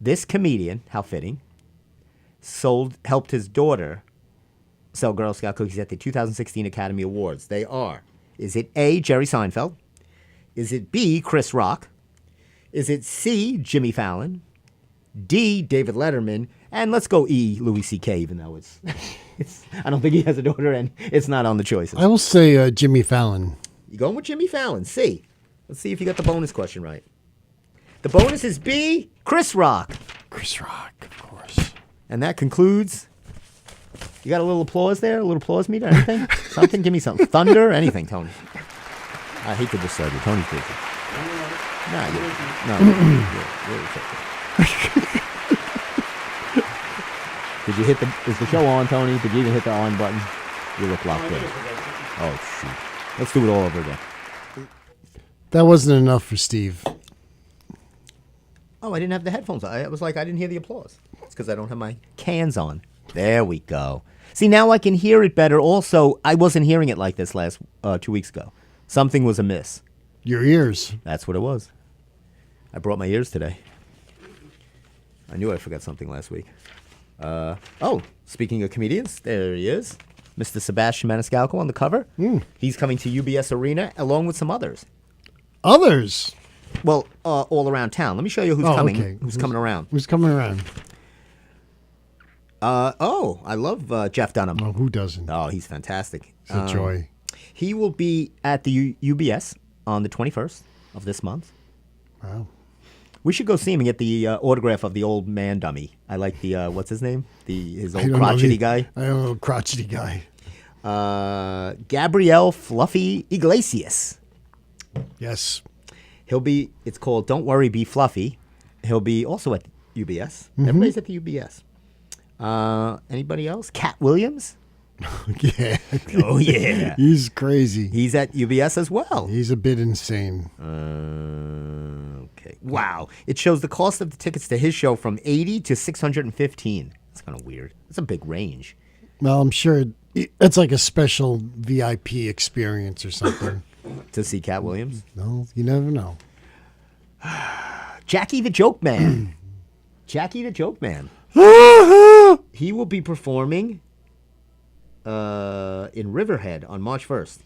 This comedian, how fitting, helped his daughter sell Girl Scout cookies at the 2016 Academy Awards. They are, is it A, Jerry Seinfeld? Is it B, Chris Rock? Is it C, Jimmy Fallon? D, David Letterman? And let's go E, Louis C.K., even though it's I don't think he has a daughter and it's not on the choices. I will say Jimmy Fallon. You going with Jimmy Fallon? C. Let's see if you got the bonus question right. The bonus is B, Chris Rock. Chris Rock, of course. And that concludes. You got a little applause there? A little applause meter? Anything? Something? Give me something. Thunder? Anything, Tony. I hate to disturb you. Tony's busy. You're okay. Did you hit is the show on, Tony? Did you even hit the on button? You look locked in. Oh, shoot. Let's do it all over again. That wasn't enough for Steve. Oh, I didn't have the headphones on. I was like, I didn't hear the applause. It's because I don't have my cans on. There we go. See, now I can hear it better. Also, I wasn't hearing it like this last 2 weeks ago. Something was amiss. Your ears. That's what it was. I brought my ears today. I knew I forgot something last week. Speaking of comedians, there he is. Mr. Sebastian Maniscalco on the cover. He's coming to UBS Arena along with some others. Others. Well, all around town. Let me show you who's coming. Okay. Who's coming around? Who's coming around? I love Jeff Dunham. Oh, who doesn't? Oh, he's fantastic. It's a joy. He will be at the UBS on the 21st of this month. Wow. We should go see him and get the autograph of the old man dummy. I like the, what's his name? His I old don't know crotchety the- guy. I don't know, crotchety guy. Gabrielle Fluffy Iglesias. Yes. He'll be, it's called Don't Worry, Be Fluffy. He'll be also at UBS. Everybody's at the UBS. Anybody else? Cat Williams? Yeah. Oh, yeah. He's crazy. He's at UBS as well. He's a bit insane. Okay. Wow. It shows the cost of the tickets to his show from 80 to 615. That's kind of weird. That's a big range. Well, I'm sure it's like a special VIP experience or something. To see Cat Williams. No, you never know. Jackie the Joke Man. Jackie the Joke Man. He will be performing in Riverhead on March 1st.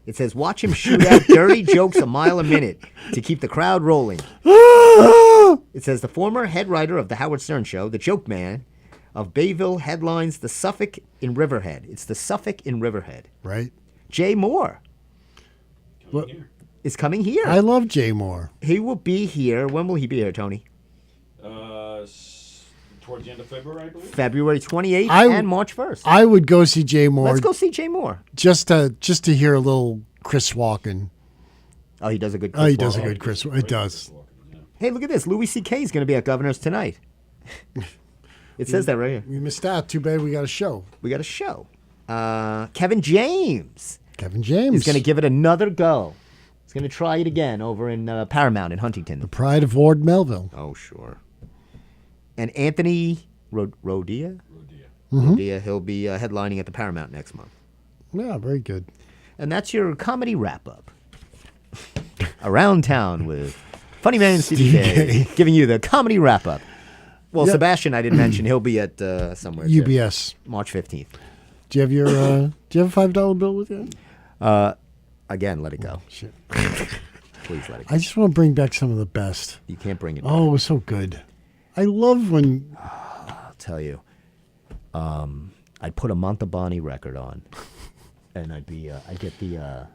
It says, watch him shoot out dirty jokes a mile a minute to keep the crowd rolling. It says, the former head writer of The Howard Stern Show, the Joke Man of Bayville, headlines the Suffolk in Riverhead. It's the Suffolk in Riverhead. Right? Jay Moore What? is coming here. I love Jay Moore. He will be here. When will he be here, Tony? Towards the end of February, I believe. February 28th I- and March 1st. I would go see Jay Moore Let's go see Jay Moore. just to hear a little Chris Walken. Oh, he does a good Oh, he Chris does a Walken. good Chris. It does. Hey, look at this. Louis C.K. is going to be at Governor's tonight. It says that right here. We missed out. Too bad we got a show. We got a show. Kevin James Kevin James. is going to give it another go. He's going to try it again over in Paramount in Huntington. Pride of Ward Melville. Oh, sure. And Anthony Rodia? Mm-hmm. Rodia, he'll be headlining at the Paramount next month. Yeah, very good. And that's your comedy wrap-up. Around town with Funny Man Stevie K, giving you the comedy wrap-up. Well, Yep. Sebastian, I didn't mention, he'll be at somewhere. UBS. March 15th. Do you have your? Do you have a $5 bill with you? Again, let it go. Shit. Please let it go. I just want to bring back some of the best. You can't bring it back. Oh, it was so good. I love when. I'll tell you. I'd put a Montalbani record on, and I'd get the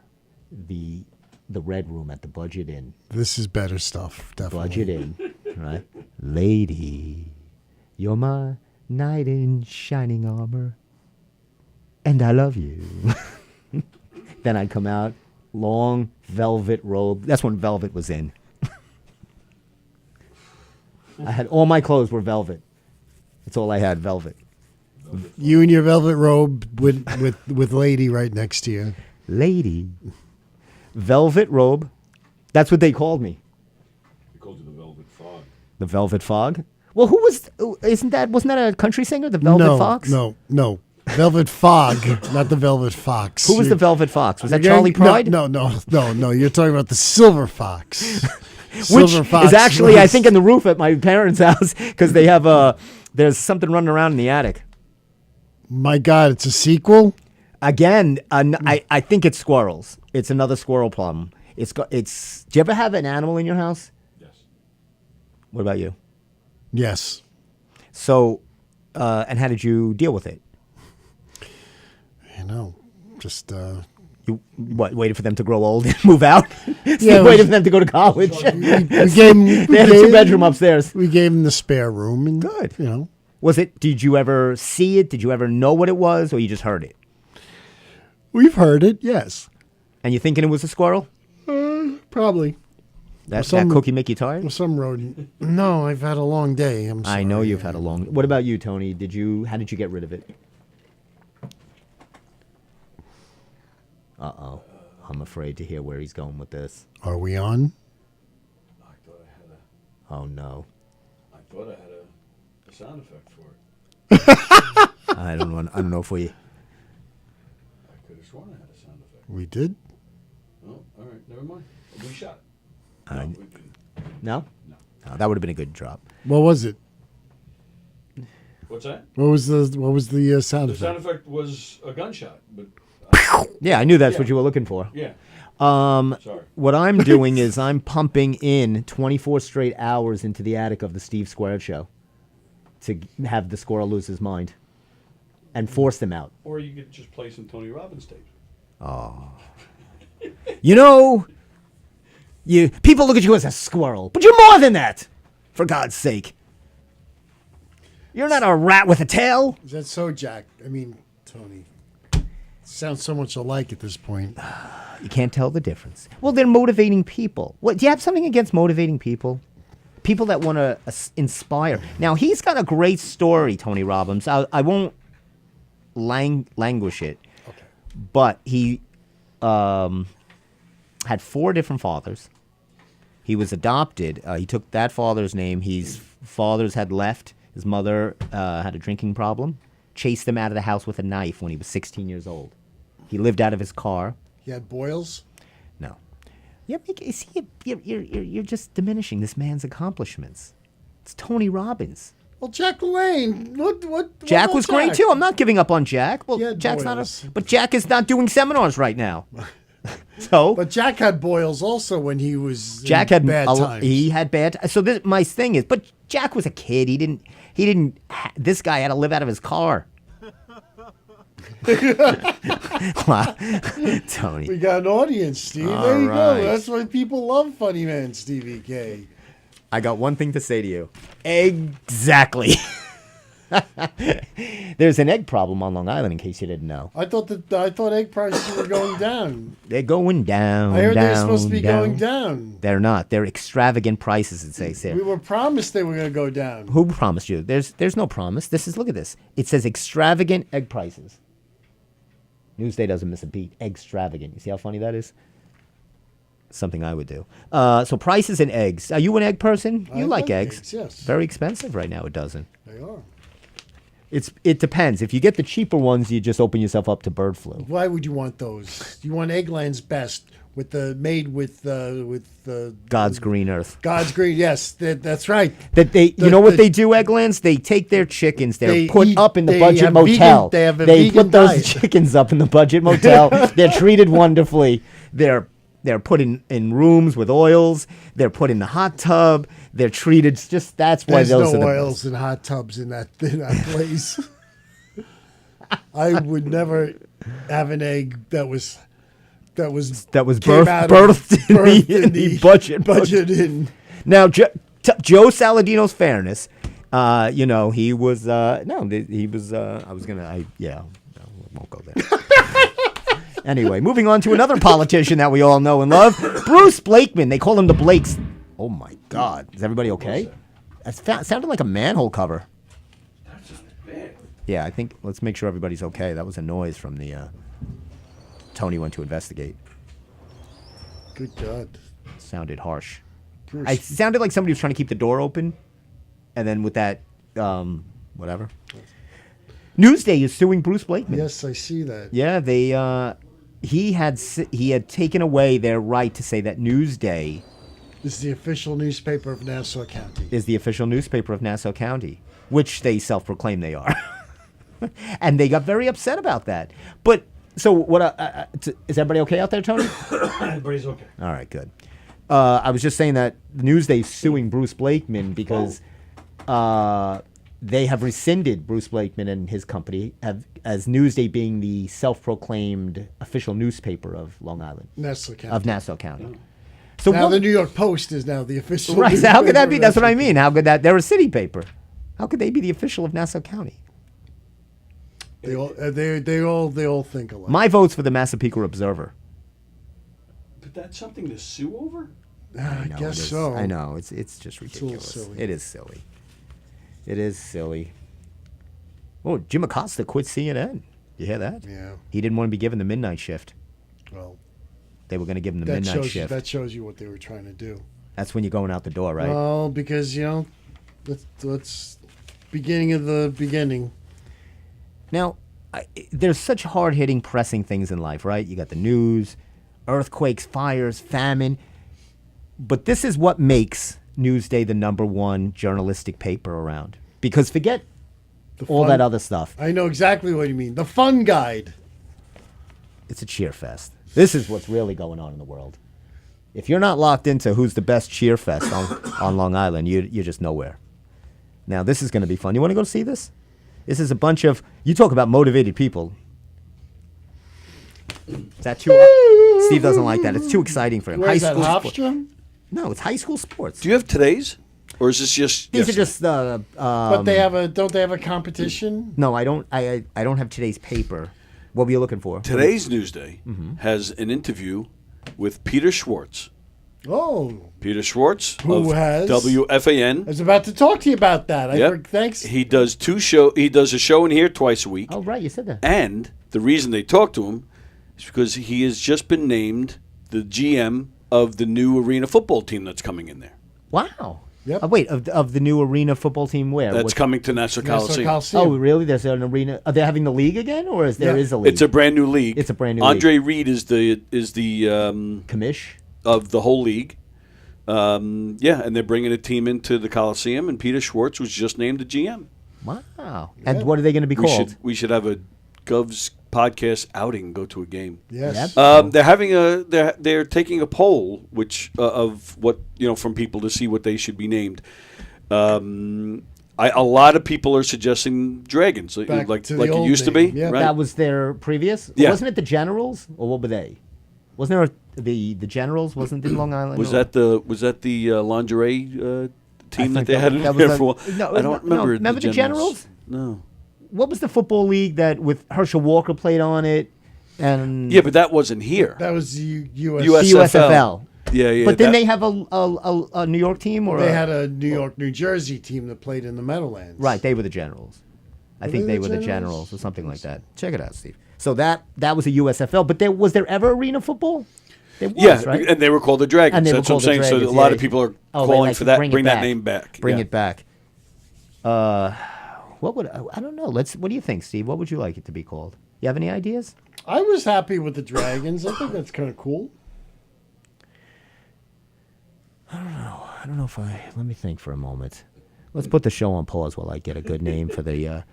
Red Room at the Budget Inn. This is better stuff. Definitely. Budget Inn, right? Lady, you're my knight in shining armor, and I love you. Then I'd come out, long velvet robe. That's when velvet was in. I had all my clothes were velvet. That's all I had, velvet. You in your velvet robe with lady right next to you. Lady. Velvet robe. That's what they called me. They called you the Velvet Fog. The Velvet Fog. Well, wasn't that a country singer, the Velvet Fox? No. Velvet Fog, not the Velvet Fox. Who was the Velvet Fox? Was that You're- Charlie Pride? No. You're talking about the Silver Fox. Which Silver Fox is actually, I was- think, in the roof at my parents' house because they have there's something running around in the attic. My God, it's a sequel. Again, I think it's squirrels. It's another squirrel problem. Do you ever have an animal in your house? Yes. What about you? Yes. So, and how did you deal with it? You know, just You waited for them to grow old and move out? Yeah, Waited for them to go to college. we gave him. They had a 2-bedroom upstairs. We gave him the spare room, and Good. You know, Did you ever see it? Did you ever know what it was, or you just heard it? we've heard it. Yes, And you thinking it was a squirrel? probably That some- cookie make you tired? some rodent. No, I've had a long day. I'm sorry. I know you've had a long. What about you, Tony? How did you get rid of it? Uh-oh. I'm afraid to hear where he's going with this. Are we on? I thought I had Oh no. a sound effect for it. I don't know if we. I could have sworn I had a sound effect. We did? Oh, all right, never mind. We shot. I- No, we didn't. No? No. Oh, that would have been a good drop. What was it? What's that? What was the sound The sound effect? effect was a gunshot, but Yeah, I knew that's what Yeah. you were looking for. yeah. Sorry. What I'm doing is I'm pumping in 24 straight hours into the attic of the Steve Squared show to have the squirrel lose his mind and force them out. Or you could just play some Tony Robbins tapes. You know, people look at you as a squirrel, but you're more than that. For God's sake. You're not a rat with a tail. Is that so, Jack? I mean, Tony. Sounds so much alike at this point. You can't tell the difference. Well, they're motivating people. What, do you have something against motivating people? People that want to inspire. Now, he's got a great story, Tony Robbins. I won't languish it. Okay. But he had 4 different fathers. He was adopted. He took that father's name. His fathers had left. His mother had a drinking problem. Chased him out of the house with a knife when he was 16 years old. He lived out of his car. He had boils? No. You're just diminishing this man's accomplishments. It's Tony Robbins. Well, Jack LaLanne. What Jack about was great Jack? too. I'm not giving up on Jack. Well, He had Jack's boils. but Jack is not doing seminars right now. So But Jack had boils also when he was Jack in had bad times. he had bad. So this, my thing is, but Jack was a kid. He didn't. This guy had to live out of his car. Wow. Tony. We got an audience, Steve. All there you right. go. That's why people love Funny Man Stevie K. I got one thing to say to you. Exactly. There's an egg problem on Long Island, in case you didn't know. I thought egg prices were going down. They're going down. I heard down, they're supposed to be down. going down. They're not. They're extravagant prices, it says here. We were promised they were going to go down. Who promised you? There's no promise. Look at this. It says extravagant egg prices. Newsday doesn't miss a beat. Extravagant. You see how funny that is? Something I would do. So prices in eggs. Are you an egg person? You I like like eggs. eggs, yes. Very expensive right now, a dozen. They are. It depends. If you get the cheaper ones, you just open yourself up to bird flu. Why would you want those? You want Eggland's Best with the God's green earth. God's green. Yes, that's right. That you The- know what the- they do, Egglands? They take their chickens. They're They put eat- up in the they budget have motel. vegan- they have a They vegan put those diet. chickens up in the budget motel. They're treated wonderfully. They're put in rooms with oils. They're put in the hot tub. They're treated just. That's why There's those no are the oils and hot tubs in that place. I would never have an egg that was that was came birthed out of- birthed in the budget. in. Now, Joe Saladino's fairness, he was he was. I was gonna. No, won't go there. Anyway, moving on to another politician that we all know and love, Bruce Blakeman. They call him the Blakes. Oh my God, is everybody okay? That sounded like a manhole cover. That's just bad. Yeah, I think let's make sure everybody's okay. That was a noise from the Tony went to investigate. Good God. Sounded harsh. Bruce. It sounded like somebody was trying to keep the door open, and then with that, whatever. Newsday is suing Bruce Blakeman. Yes, I see that. Yeah, he had taken away their right to say that Newsday This is the official newspaper of Nassau County. is the official newspaper of Nassau County, which they self-proclaim they are. And they got very upset about that. But so what? Is everybody okay out there, Tony? Everybody's okay. All right, good. I was just saying that Newsday's suing Bruce Blakeman because they have rescinded Bruce Blakeman and his company as Newsday being the self-proclaimed official newspaper of Long Island, Nassau County. of Nassau County. So Now what, the New York Post is now the official. right? So how could that be? newspaper That's of what I Nassau mean. How could that? They're a city paper. How could they be the official of Nassau County? They all think alike. My vote's for the Massapequa Observer. But that's something to sue over? I know, guess it is. so. I know it's just a little ridiculous. silly. It is silly. It is silly. Oh, Jim Acosta quit CNN. You hear that? Yeah. He didn't want to be given the midnight shift. Well, They were going to give him the That midnight shows shift. that shows you what they were trying to do. That's when you're going out the door, right? Well, because let's beginning of the beginning. Now, there's such hard-hitting, pressing things in life, right? You got the news, earthquakes, fires, famine. But this is what makes Newsday the #1 journalistic paper around. Because forget all fun- that other stuff. I know exactly what you mean. The fun guide. It's a cheer fest. This is what's really going on in the world. If you're not locked into who's the best cheer fest on Long Island, you're just nowhere. Now, this is going to be fun. You want to go see this? This is a bunch of, you talk about motivated people. Is that too, Steve doesn't like that. It's too exciting for him. Where's that, sport- Hofstra? No, it's high school sports. Do you have today's, or is this just? These are yesterday? just But don't they have a competition? no, I don't have today's paper. What were you looking for? Today's Newsday Mm-hmm. has an interview with Peter Schwartz. Oh, Peter Schwartz Who of has? WFAN. I was about to talk to you about that. Yep. Thanks. He does He does a show in here twice a week. Oh, right, you said that. And the reason they talk to him is because he has just been named the GM of the new arena football team that's coming in there. Wow. Yep. Wait, of the new arena football team where? That's What- coming to Nassau Nassau Coliseum. Oh, really? There's an arena. Are they having the league again, or is there Yeah. is a league? It's a brand new league. It's a brand new Andre Reed is the commish. of the whole league. Yeah, and they're bringing a team into the Coliseum, and Peter Schwartz was just named the GM. Wow. And what are they going to be called? We should have a Gov's podcast outing and go to a game. Yes. Yep. They're having they're taking a poll of what from people to see what they should be named. A lot of people are suggesting Dragons, Back like to the it old used to name, be. yeah. Right? That was their previous. Yeah. Wasn't it the Generals, or what were they? Wasn't there the Generals? Wasn't in Long Island? was or- that the lingerie team think that they had in that there was for a the- while? no, I don't no, remember. remember the Generals? No. What was the football league that with Herschel Walker played on it? And Yeah, but that wasn't here. that was US. US. the USFL. Yeah. But then that- they have a New York team, or They had a New York, New Jersey team that played in the Meadowlands. right. They were the Generals. I Were think they they the were the Generals? Generals or something like that. Check it out, Steve. So that was a USFL. But was there ever arena football? There was, Yeah, right? and they were called the Dragons. And they were That's what I'm called the saying. So Dragons, a lot yeah. of people are Oh, they calling like for to that. bring it Bring that back. name back. Bring Yeah. it back. What would I don't know. What do you think, Steve? What would you like it to be called? You have any ideas? I was happy with the Dragons. I think that's kind of cool. I don't know if let me think for a moment. Let's put the show on pause while I get a good name for the.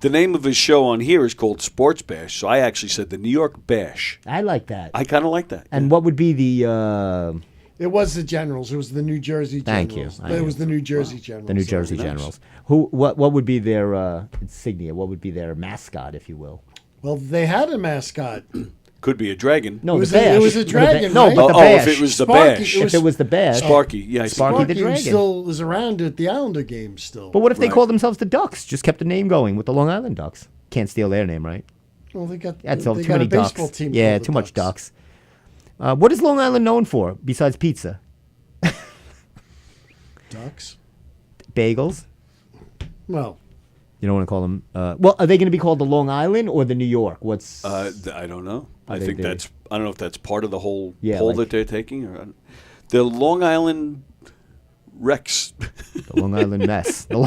The name of his show on here is called Sports Bash. So I actually said the New York Bash. I like that. I kind of like that. And what would be the It was the Generals. It was the New Jersey Thank Generals. you. I It knew. was the New Jersey Generals. the New Jersey nice. Generals? What would be their insignia? What would be their mascot, if you will? Well, they had a mascot. Could be a dragon. No, It was the a- bash. it was a The dragon, No, right? but the Oh, bash. if it was the Sparky, Bash. it If it was the bash. Sparky. Yeah, I see. Sparky the Sparky, who Dragon. still is around at the Islander games still. But what if they Right. called themselves the Ducks? Just kept the name going with the Long Island Ducks. Can't steal their name, right? Well, they got, That's they all, too got many a baseball ducks. team Yeah, called the too much ducks. What is Long Island known for besides pizza? Ducks. Bagels. Well, You don't want to call them. Well, are they going to be called the Long Island or the New York? What's I don't know. I they think do. that's. I don't know if that's part of the whole Yeah, poll like- that they're taking. Or the Long Island Rex. the Long Island mess? The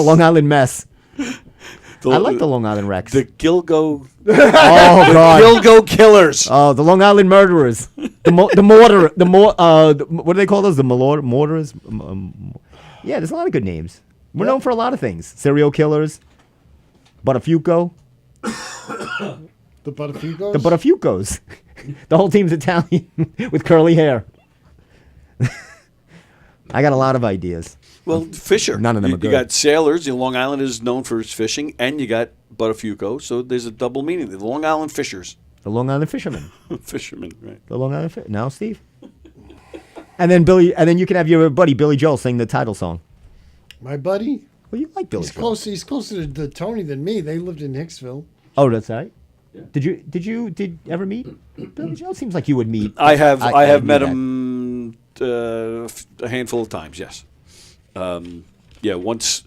Long Island mess. I like the Long Island Rex. The Gilgo. Oh God. Gilgo Killers. Oh, the Long Island murderers. What do they call those? The mortarers. Yeah, there's a lot of good names. We're known for a lot of things. Serial killers. Buttafuoco. the Buttafuoco. The Buttafuocos. The whole team's Italian with curly hair. I got a lot of ideas. Well, Fisher. None of them you, are good. You got sailors. Long Island is known for its fishing, and you got Buttafuoco. So there's a double meaning. The Long Island Fishers. The Long Island fishermen. Fishermen, right? The Long Island Now, Steve. And then you can have your buddy Billy Joel sing the title song. My buddy. Well, you like Billy He's Joel. close. He's closer to Tony than me. They lived in Hicksville. Oh, that's right. Did you ever meet Billy Joel? Seems like you would meet. I have knew met that. him a handful of times. Yes. Yeah. Once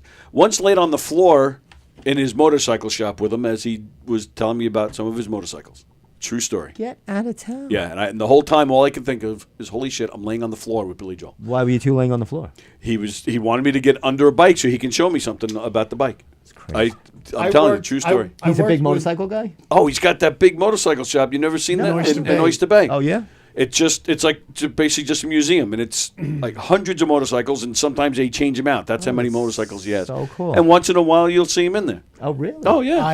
laid on the floor in his motorcycle shop with him as he was telling me about some of his motorcycles. True story. Get out of town. Yeah, and the whole time, all I could think of is, holy shit, I'm laying on the floor with Billy Joel. Why were you two laying on the floor? He wanted me to get under a bike so he can show me something about the bike. It's crazy. I'm telling you, true story. He's a big worked motorcycle guy? Oh, he's got that big motorcycle shop. You never seen that in Oyster Bay? Oh, yeah? It's like basically just a museum, and it's like hundreds of motorcycles, and sometimes they change them out. That's how many motorcycles he has. so cool. And once in a while, you'll see him in there. Oh, really? Oh yeah.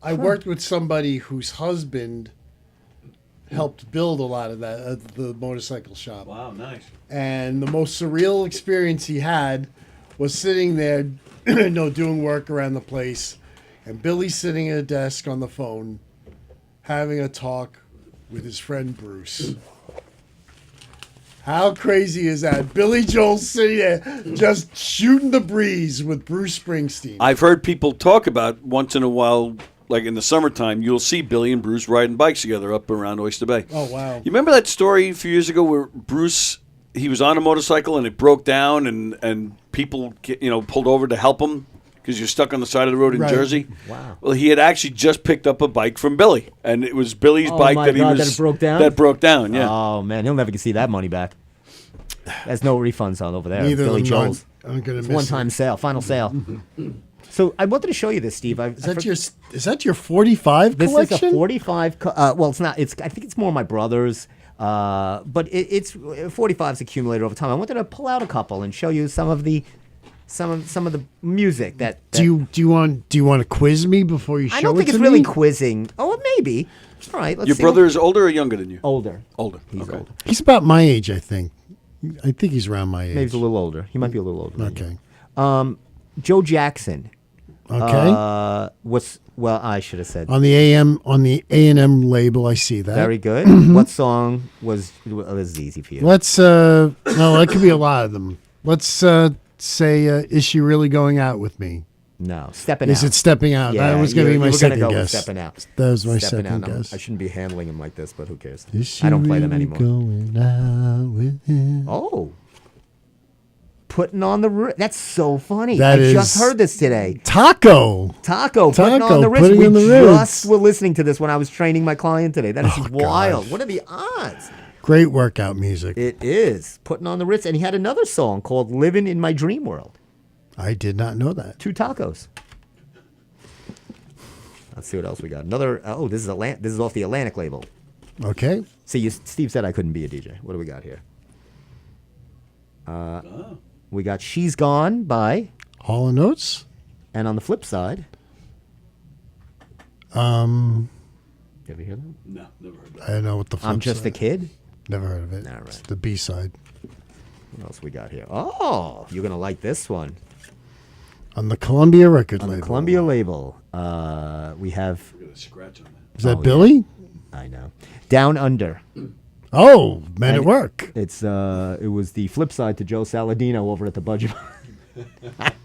I worked with somebody whose husband helped build a lot of that the motorcycle shop. Wow, nice. And the most surreal experience he had was sitting there, doing work around the place, and Billy's sitting at a desk on the phone, having a talk with his friend Bruce. How crazy is that? Billy Joel's sitting there just shooting the breeze with Bruce Springsteen. I've heard people talk about once in a while, like in the summertime, you'll see Billy and Bruce riding bikes together up around Oyster Bay. Oh, wow. You remember that story a few years ago where Bruce, he was on a motorcycle and it broke down and people pulled over to help him because you're stuck on the side of the road in Right. Jersey? Wow. Well, he had actually just picked up a bike from Billy, and it was Billy's Oh bike my that he God, was that it broke down? That broke down, yeah. Oh, man, he'll never see that money back. There's no refunds on over there. Neither Billy of them Joel's. I'm going to It's miss one-time it. sale, final sale. So I wanted to show you this, Steve. Is that your 45 This collection? is a 45. Well, it's not. I think it's more my brother's. But it's 45's accumulated over time. I wanted to pull out a couple and show you some of the music that. Do you want to quiz me before you show it I don't think to it's really me? quizzing. Oh, maybe. All right. Let's Your see brother is older or younger than you? older. Older. He's okay. older. He's about my age, I think. I think he's around my age. Maybe he's a little older. He might be a little older. than you. Okay. Joe Jackson. Okay. I should have said. On the A&M label, I see that. Very good. What song was easy for you? Let's no, that could be a lot of them. Let's say, is she really going out with me? No, Stepping Is Out. it stepping out? Yeah, that was going to be you my were gonna second go with guess. Stepping Out. That was my Stepping second Out. guess. I shouldn't be handling him like this, but who cares? Is she I don't play them really anymore. Going out with him? Oh. Putting on the wrist. That's so funny. That I just is- heard this today. Taco. Taco, putting on Taco, the wrist. putting We on the just Ritz. were listening to this when I was training my client today. That is Oh, wild. God. What are the odds? Great workout music. It is. Putting on the Ritz. And he had another song called Living in My Dream World. I did not know that. 2 tacos. Let's see what else we got. Another. Oh, this is off the Atlantic label. Okay. See, Steve said I couldn't be a DJ. What do we got here? We got She's Gone by, Hall and Oates. and on the flip side, you ever hear that? No, never heard that. I don't know what the flip I'm Just a side. Kid. Never heard of it. All right. It's the B side. What else we got here? Oh, you're gonna like this one On the Columbia record on label. the Columbia label. We have. I got a scratch on that. Is that Oh, Billy? I know. Down Under. Oh, Men at Work. It's it was the flip side to Joe Saladino over at the Budget.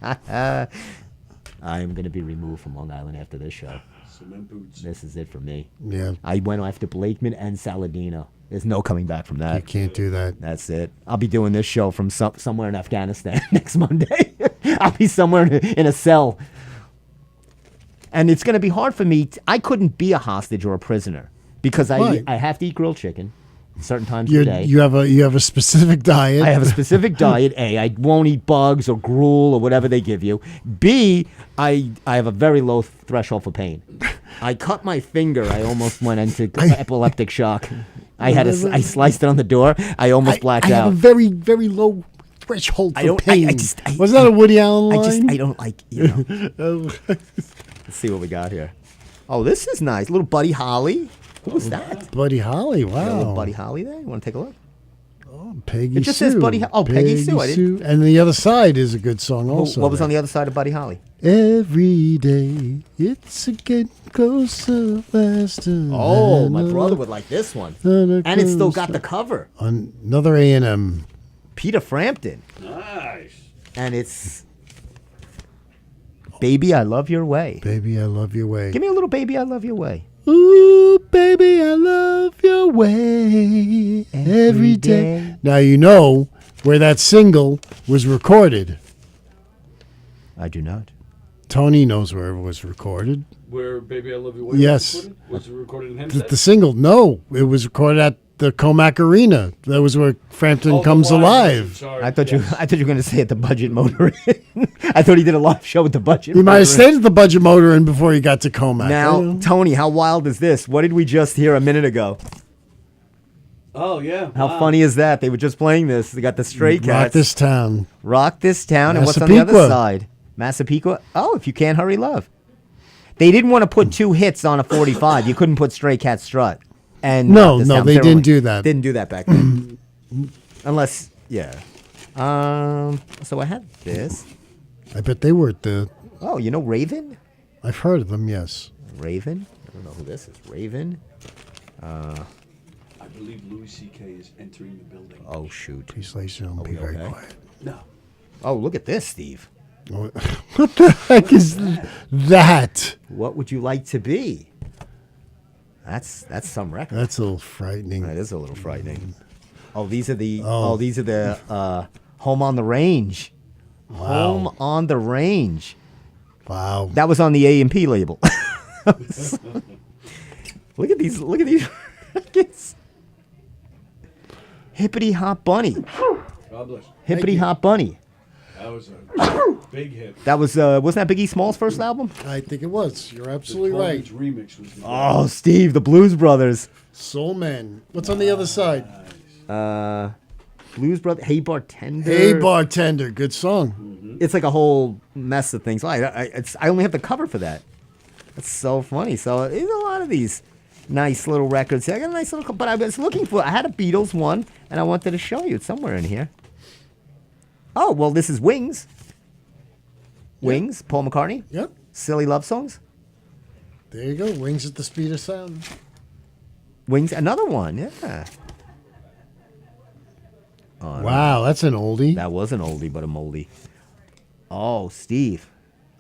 I am going to be removed from Long Island after this show. Cement boots. This is it for me. Yeah, I went after Blakeman and Saladino. There's no coming back from you that. can't do that. That's it. I'll be doing this show from somewhere in Afghanistan next Monday. I'll be somewhere in a cell. And it's going to be hard for me. I couldn't be a hostage or a prisoner because Why? I have to eat grilled chicken certain times of the day. You have a specific diet. I have a specific diet. A, I won't eat bugs or gruel or whatever they give you. B, I have a very low threshold for pain. I cut my finger. I almost went into epileptic shock. I sliced it on the door. I almost blacked I out. have a very, very low threshold I for don't- pain. I Was that a Woody Allen line? I don't like, Let's see what we got here. Oh, this is nice. Little Buddy Holly. Who was that? Buddy Holly, Got a little wow. Buddy Holly there. You want to take a look? Peggy It just Sue. says Buddy Oh, Peggy Sue. I didn't- And the other side is a good song also. What was on the other side of Buddy Holly? Every day, it's a getting closer, faster. Oh, than my a- brother would like this one. than a And it's still got closer. the cover. Another A&M. Peter Frampton. Nice. And it's Baby, I Love Your Way. Baby, I love your way. Give me a little Baby, I Love Your Way. Ooh, baby, I love your way every day. Now you know where that single was recorded. I do not. Tony knows where it was recorded. Where Baby I Love You Way Yes. was recorded? Was it recorded in The Hempstead? single, no, it was recorded at the Comac Arena. That was where Frampton Oh, Comes the live Alive. version, sorry. I thought Yes. you were going to say at the Budget Motor Inn. I thought he did a live show with the Budget. He might have Motor Inn. stayed at the Budget Motor Inn before he got to Comac. Now, Tony, how wild is this? What did we just hear a minute ago? Oh, yeah. How wow. funny is that? They were just playing this. They got the Stray Cats. Rock This Town. Rock This Town. And what's on the other Massapequa. side? Massapequa. Oh, If You Can't Hurry Love. They didn't want to put two hits on a 45. You couldn't put Stray Cat Strut. And No, Rock This no, Town. they Never didn't mind. do that. Didn't do that back then. Unless, yeah. So I had this. I bet they were at the. Oh, you know Raven? I've heard of them, yes. Raven? I don't know who this is. Raven? I believe Louis C.K. is entering the building. Oh, shoot. Please, ladies and gentlemen, be we very okay? quiet. No. Oh, look at this, Steve. What the heck is that? What would you like to be? That's some record. That's a little frightening. That is a little frightening. Oh, these are the Oh. Home on the Range. Home on the Range. Wow. That was on the A&P label. Look at these records. Hippity Hop Bunny. God bless. Hippity Hop Bunny. That was a big hit. That was wasn't that Biggie Small's first album? I think it was. You're absolutely The right. Coleridge remix was the Oh, Steve, the Blues Brothers. Soul Man. What's on the other side? Blues Brothers. Hey Bartender. Hey Bartender. Good song. It's like a whole mess of things. I only have the cover for that. That's so funny. So there's a lot of these nice little records. I got a nice little, but I was looking for. I had a Beatles one, and I wanted to show you. It's somewhere in here. Oh well, this is Wings. Wings, Paul McCartney. Yep. Silly Love Songs. There you go. Wings at the Speed of Sound. Wings, another one. Yeah, Wow, that's an oldie. that was an oldie but a moldie. Oh, Steve,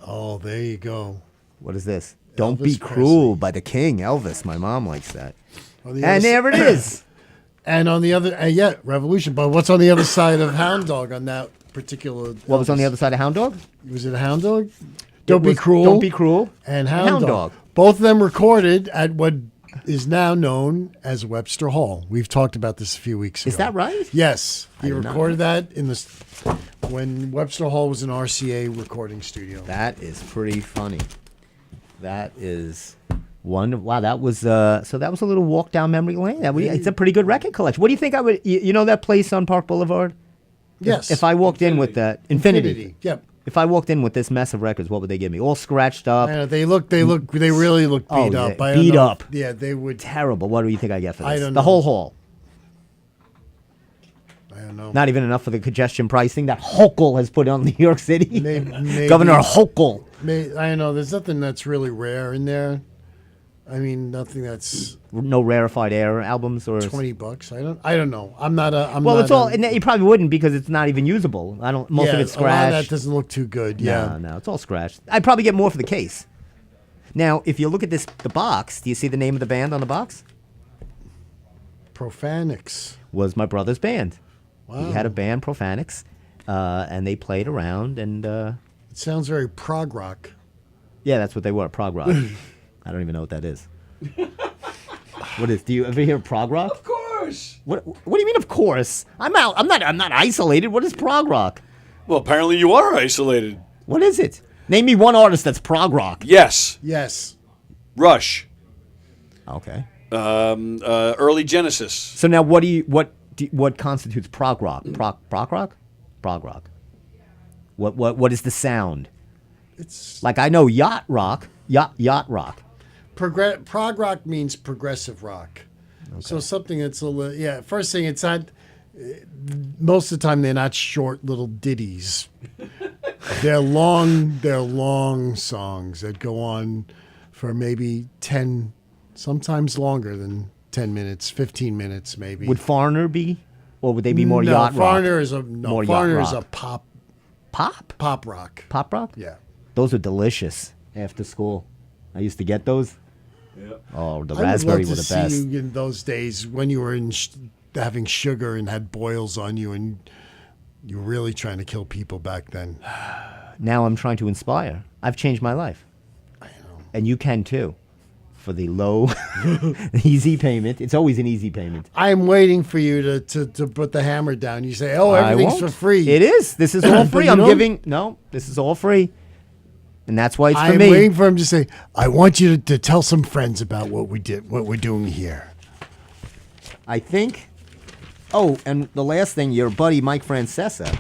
Oh, there you go. what is this? Don't Elvis Be Cruel Presley. by the King, Elvis. My mom likes that. On the And other there it is. And on the other, yeah, Revolution. But what's on the other side of Hound Dog on that particular? What was on the Elvis? other side of Hound Dog? Was it a Hound Dog? Don't Be was Cruel. Don't Be Cruel. And Hound Dog. Both of them recorded at what is now known as Webster Hall. We've talked about this a few weeks ago. Is that right? Yes. He did not recorded that in the when Webster Hall was an RCA recording studio. That is pretty funny. That is one. Wow, that was so. That was a little walk down memory lane. It's a pretty good record collection. What do you think I would? You know that place on Park Boulevard? Yes. If I walked in with that Infinity. Yep. If I walked in with this mess of records, what would they give me? All scratched up, I know, they really look Oh, beat yeah, up. I don't beat know. up. Yeah, they would. terrible. What do you think I get for this? I don't The know. whole hall. I don't know. Not even enough for the congestion pricing that Hochul has put on New York City. Maybe- Governor Hochul. I don't know. There's nothing that's really rare in there. I mean, nothing that's No rarefied air albums or $20. I don't know. I'm not a. I'm Well, not it's all. a- And you probably wouldn't because it's not even usable. I don't. Most yeah, of it's a lot of that scratched. doesn't look too good. No, Yeah. no, it's all scratched. I'd probably get more for the case. Now, if you look at the box, do you see the name of the band on the box? Profanix. Was my brother's band. Wow. He had a band, Profanix, and they played around, and It sounds very prog rock. yeah, that's what they were, prog rock. I don't even know what that is. What is? Do you ever hear prog rock? Of course. What do you mean? Of course, I'm out. I'm not isolated. What is prog rock? Well, apparently you are isolated. What is it? Name me one artist that's prog rock. Yes. Yes. Rush. Okay. Early Genesis. So now, what constitutes prog rock? Prog rock? Prog rock. What is the sound? It's Like I know yacht rock. Yacht rock. prog rock means progressive rock. So something that's a little, yeah. First thing, it's not. Most of the time, they're not short little ditties. They're long songs that go on for maybe 10, sometimes longer than 10 minutes, 15 minutes, maybe. Would Foreigner be, or would they be more no, yacht Foreigner rock? is a More yacht Foreigner is a rock. pop Pop rock. pop rock. Yeah. Those are delicious after school. I used to get those. Yeah. Oh, the I would raspberry love were to the see best. you in those days when you were having sugar and had boils on you, and you were really trying to kill people back then. Now I'm trying to inspire. I've changed my life. I know. And you can too. For the low, easy payment. It's always an easy payment. I'm waiting for you to put the hammer down. You say, "Oh, I everything's won't. for free." It is. This is all free. you I'm know- giving. No, this is all free. And that's why it's for I'm me. waiting for him to say, "I want you to tell some friends about what we did, what we're doing here." I think. Oh, and the last thing, your buddy Mike Francesa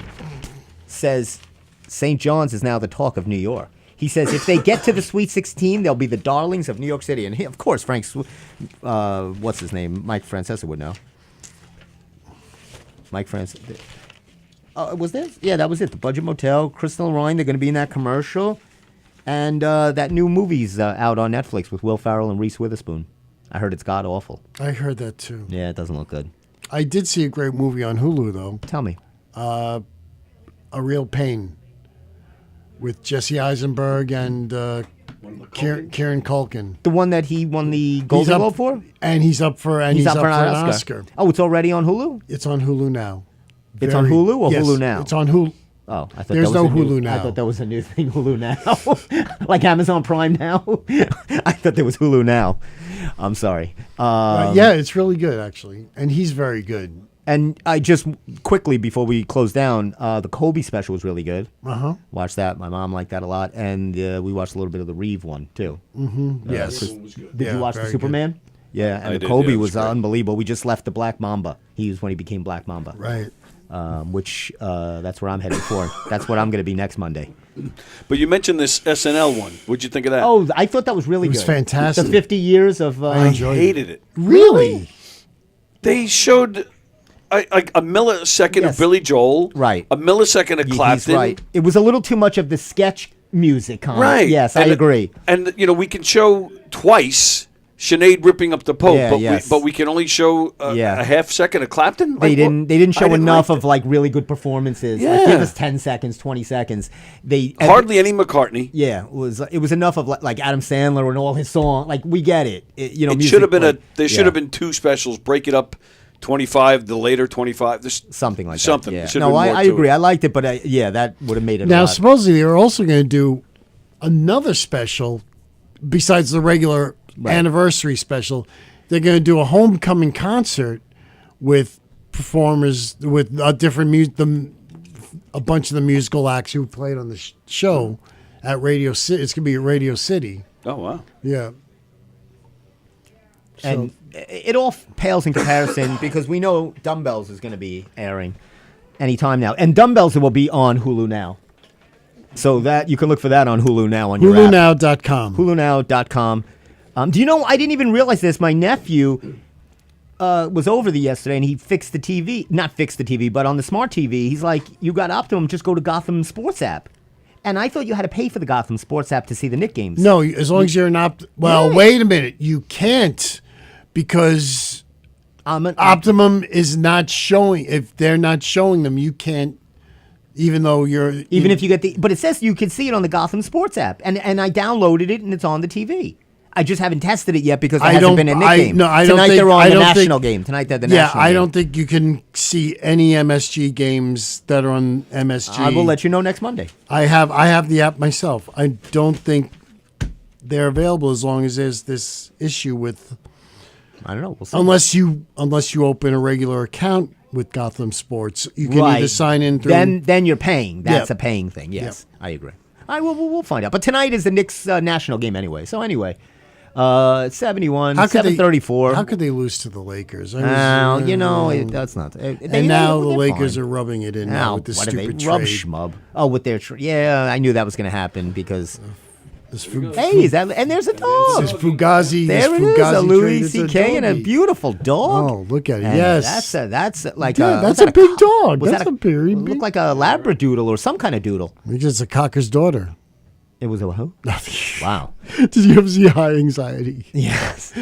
says St. John's is now the talk of New York. He says if they get to the Sweet 16, they'll be the darlings of New York City. And he, of course, what's his name? Mike Francesa would know. Mike Francesa. Was this? Yeah, that was it. The Budget Motel, Crystal Rhine, they're going to be in that commercial. And that new movie's out on Netflix with Will Ferrell and Reese Witherspoon. I heard it's god-awful. I heard that too. Yeah, it doesn't look good. I did see a great movie on Hulu though, Tell me. A Real Pain, with Jesse Eisenberg and Kieran Culkin. The one that he won the He's Golden up- Globe for? and he's up for an Oscar. Oh, it's already on Hulu? It's on Hulu now. It's on Hulu or yes, Hulu Now? It's on Hulu. Oh, I thought There's that was no a new, Hulu Now. I thought that was a new thing, Hulu Now. Like Amazon Prime Now? I thought there was Hulu Now. I'm sorry. Yeah, it's really good actually, and he's very good. And I just, quickly before we close down, the Kobe special was really good. Watched that. My mom liked that a lot. And we watched a little bit of the Reeve one, too. Yes. Did Yeah, you watch the very Superman? Yeah, and I the did, Kobe yeah, it was was great. unbelievable. We just left the Black Mamba. He was when he became Black Mamba. Right. Which, that's where I'm headed for. That's what I'm going to be next Monday. But you mentioned this SNL one. What'd you think of that? Oh, I thought that was really It was good. fantastic. The 50 years of... I I enjoyed hated it. Really? They showed like a millisecond Yes. of Billy Joel, Right. A millisecond of He's Clapton, right. It was a little too much of the sketch music, kind of. right? Yes, I And- agree. And we can show twice Sinead ripping up the Pope, Yeah, but yes. we can only show Yeah. a half second of Clapton. They Like, didn't I show enough like of like really good performances. Like, Yeah. give us 10 seconds, 20 seconds. They hardly any McCartney. Yeah, it was enough of like Adam Sandler and all his songs. Like we get it. It music, should have been like, there should yeah, have been two specials. Break it up, 25. The later 25. There's something like something. that. There Yeah. should have No, been more I to agree. it. I liked it, but that would have made it. a Now, lot. supposedly they're also going to do another special besides the regular anniversary special. They're going to do a homecoming concert with performers with different a bunch of the musical acts who played on the show at Radio City. It's going to be at Radio City. Oh wow. Yeah. And it all pales in comparison because we know Dumbbells is going to be airing anytime now, and Dumbbells will be on Hulu Now. So that you can look for that on Hulu Now on your app. HuluNow.com. HuluNow.com. Do you know, I didn't even realize this. My nephew was over yesterday, and he fixed the TV. Not fixed the TV, but on the smart TV, he's like, you got Optimum, just go to Gotham Sports app. And I thought you had to pay for the Gotham Sports app to see the Knick games. No, as long as you're an Well, Yeah. wait a minute. You can't because Optimum is not showing. If they're not showing them, you can't. Even though even if you get but it says you can see it on the Gotham Sports app. And I downloaded it, and it's on the TV. I just haven't tested it yet because there hasn't been a Knick game. No, I Tonight don't think, they're on I the don't national think, game. Tonight they're the yeah, national I game. don't think you can see any MSG games that are on MSG. I will let you know next Monday. I have the app myself. I don't think they're available as long as there's this issue with. I don't know. We'll see. Unless you open a regular account with Gotham Sports, you can either sign in through. Then you're paying. That's Yeah. a paying thing. Yes, I agree. I will. We'll find out. But tonight is the Knicks national game anyway. So anyway, 71, 7:34. How could they lose to the Lakers? That's not. And now the Lakers are rubbing it in now with this what stupid they rub trade. schmub? Oh, with their yeah, I knew that was going to happen because This hey, is that and there's a dog. Fugazi. There this it is, Fugazi a Louis trade. It's a C.K. and a doggy. beautiful dog. Oh, look at it! And Yes, that's like Yeah, was that's that a big dog. was That's that a very looked big. like a Labradoodle or some kind of doodle. It's a cocker's daughter. It was a who? Wow. Did you ever see High Anxiety? Yes.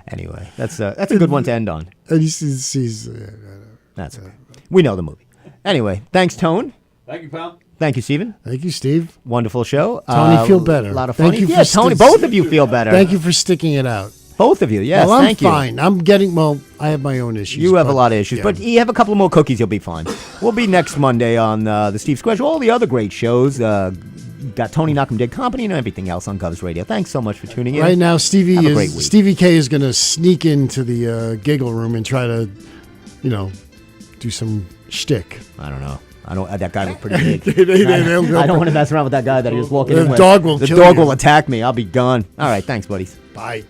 Anyway, that's a good one to end on. And he sees That's okay. We know the movie. Anyway, thanks, Tone. Thank you, pal. Thank you, Stephen. Thank you, Steve. Wonderful show. Tony, feel better. A lot of Thank fun. you for Yeah, Tony, st- both of you feel better. Thank you for sticking it out. Both of you, yes. Well, I'm thank you. fine. I'm getting I have my own issues. You have a but- lot of issues, yeah. but you have a couple more cookies, you'll be fine. We'll be next Monday on the Steve Square Show. All the other great shows. got Tony Knockham Dead Company and everything else on Govs Radio. Thanks so much for tuning in. Right now, Stevie Have a great week. Stevie K is going to sneak into the giggle room and try to, do some shtick. I don't know. That guy was pretty big. They'll go I don't want to mess around with that guy that he was walking in The with. dog will The kill dog you. will attack me. I'll be gone. All right, thanks, buddies. Bye.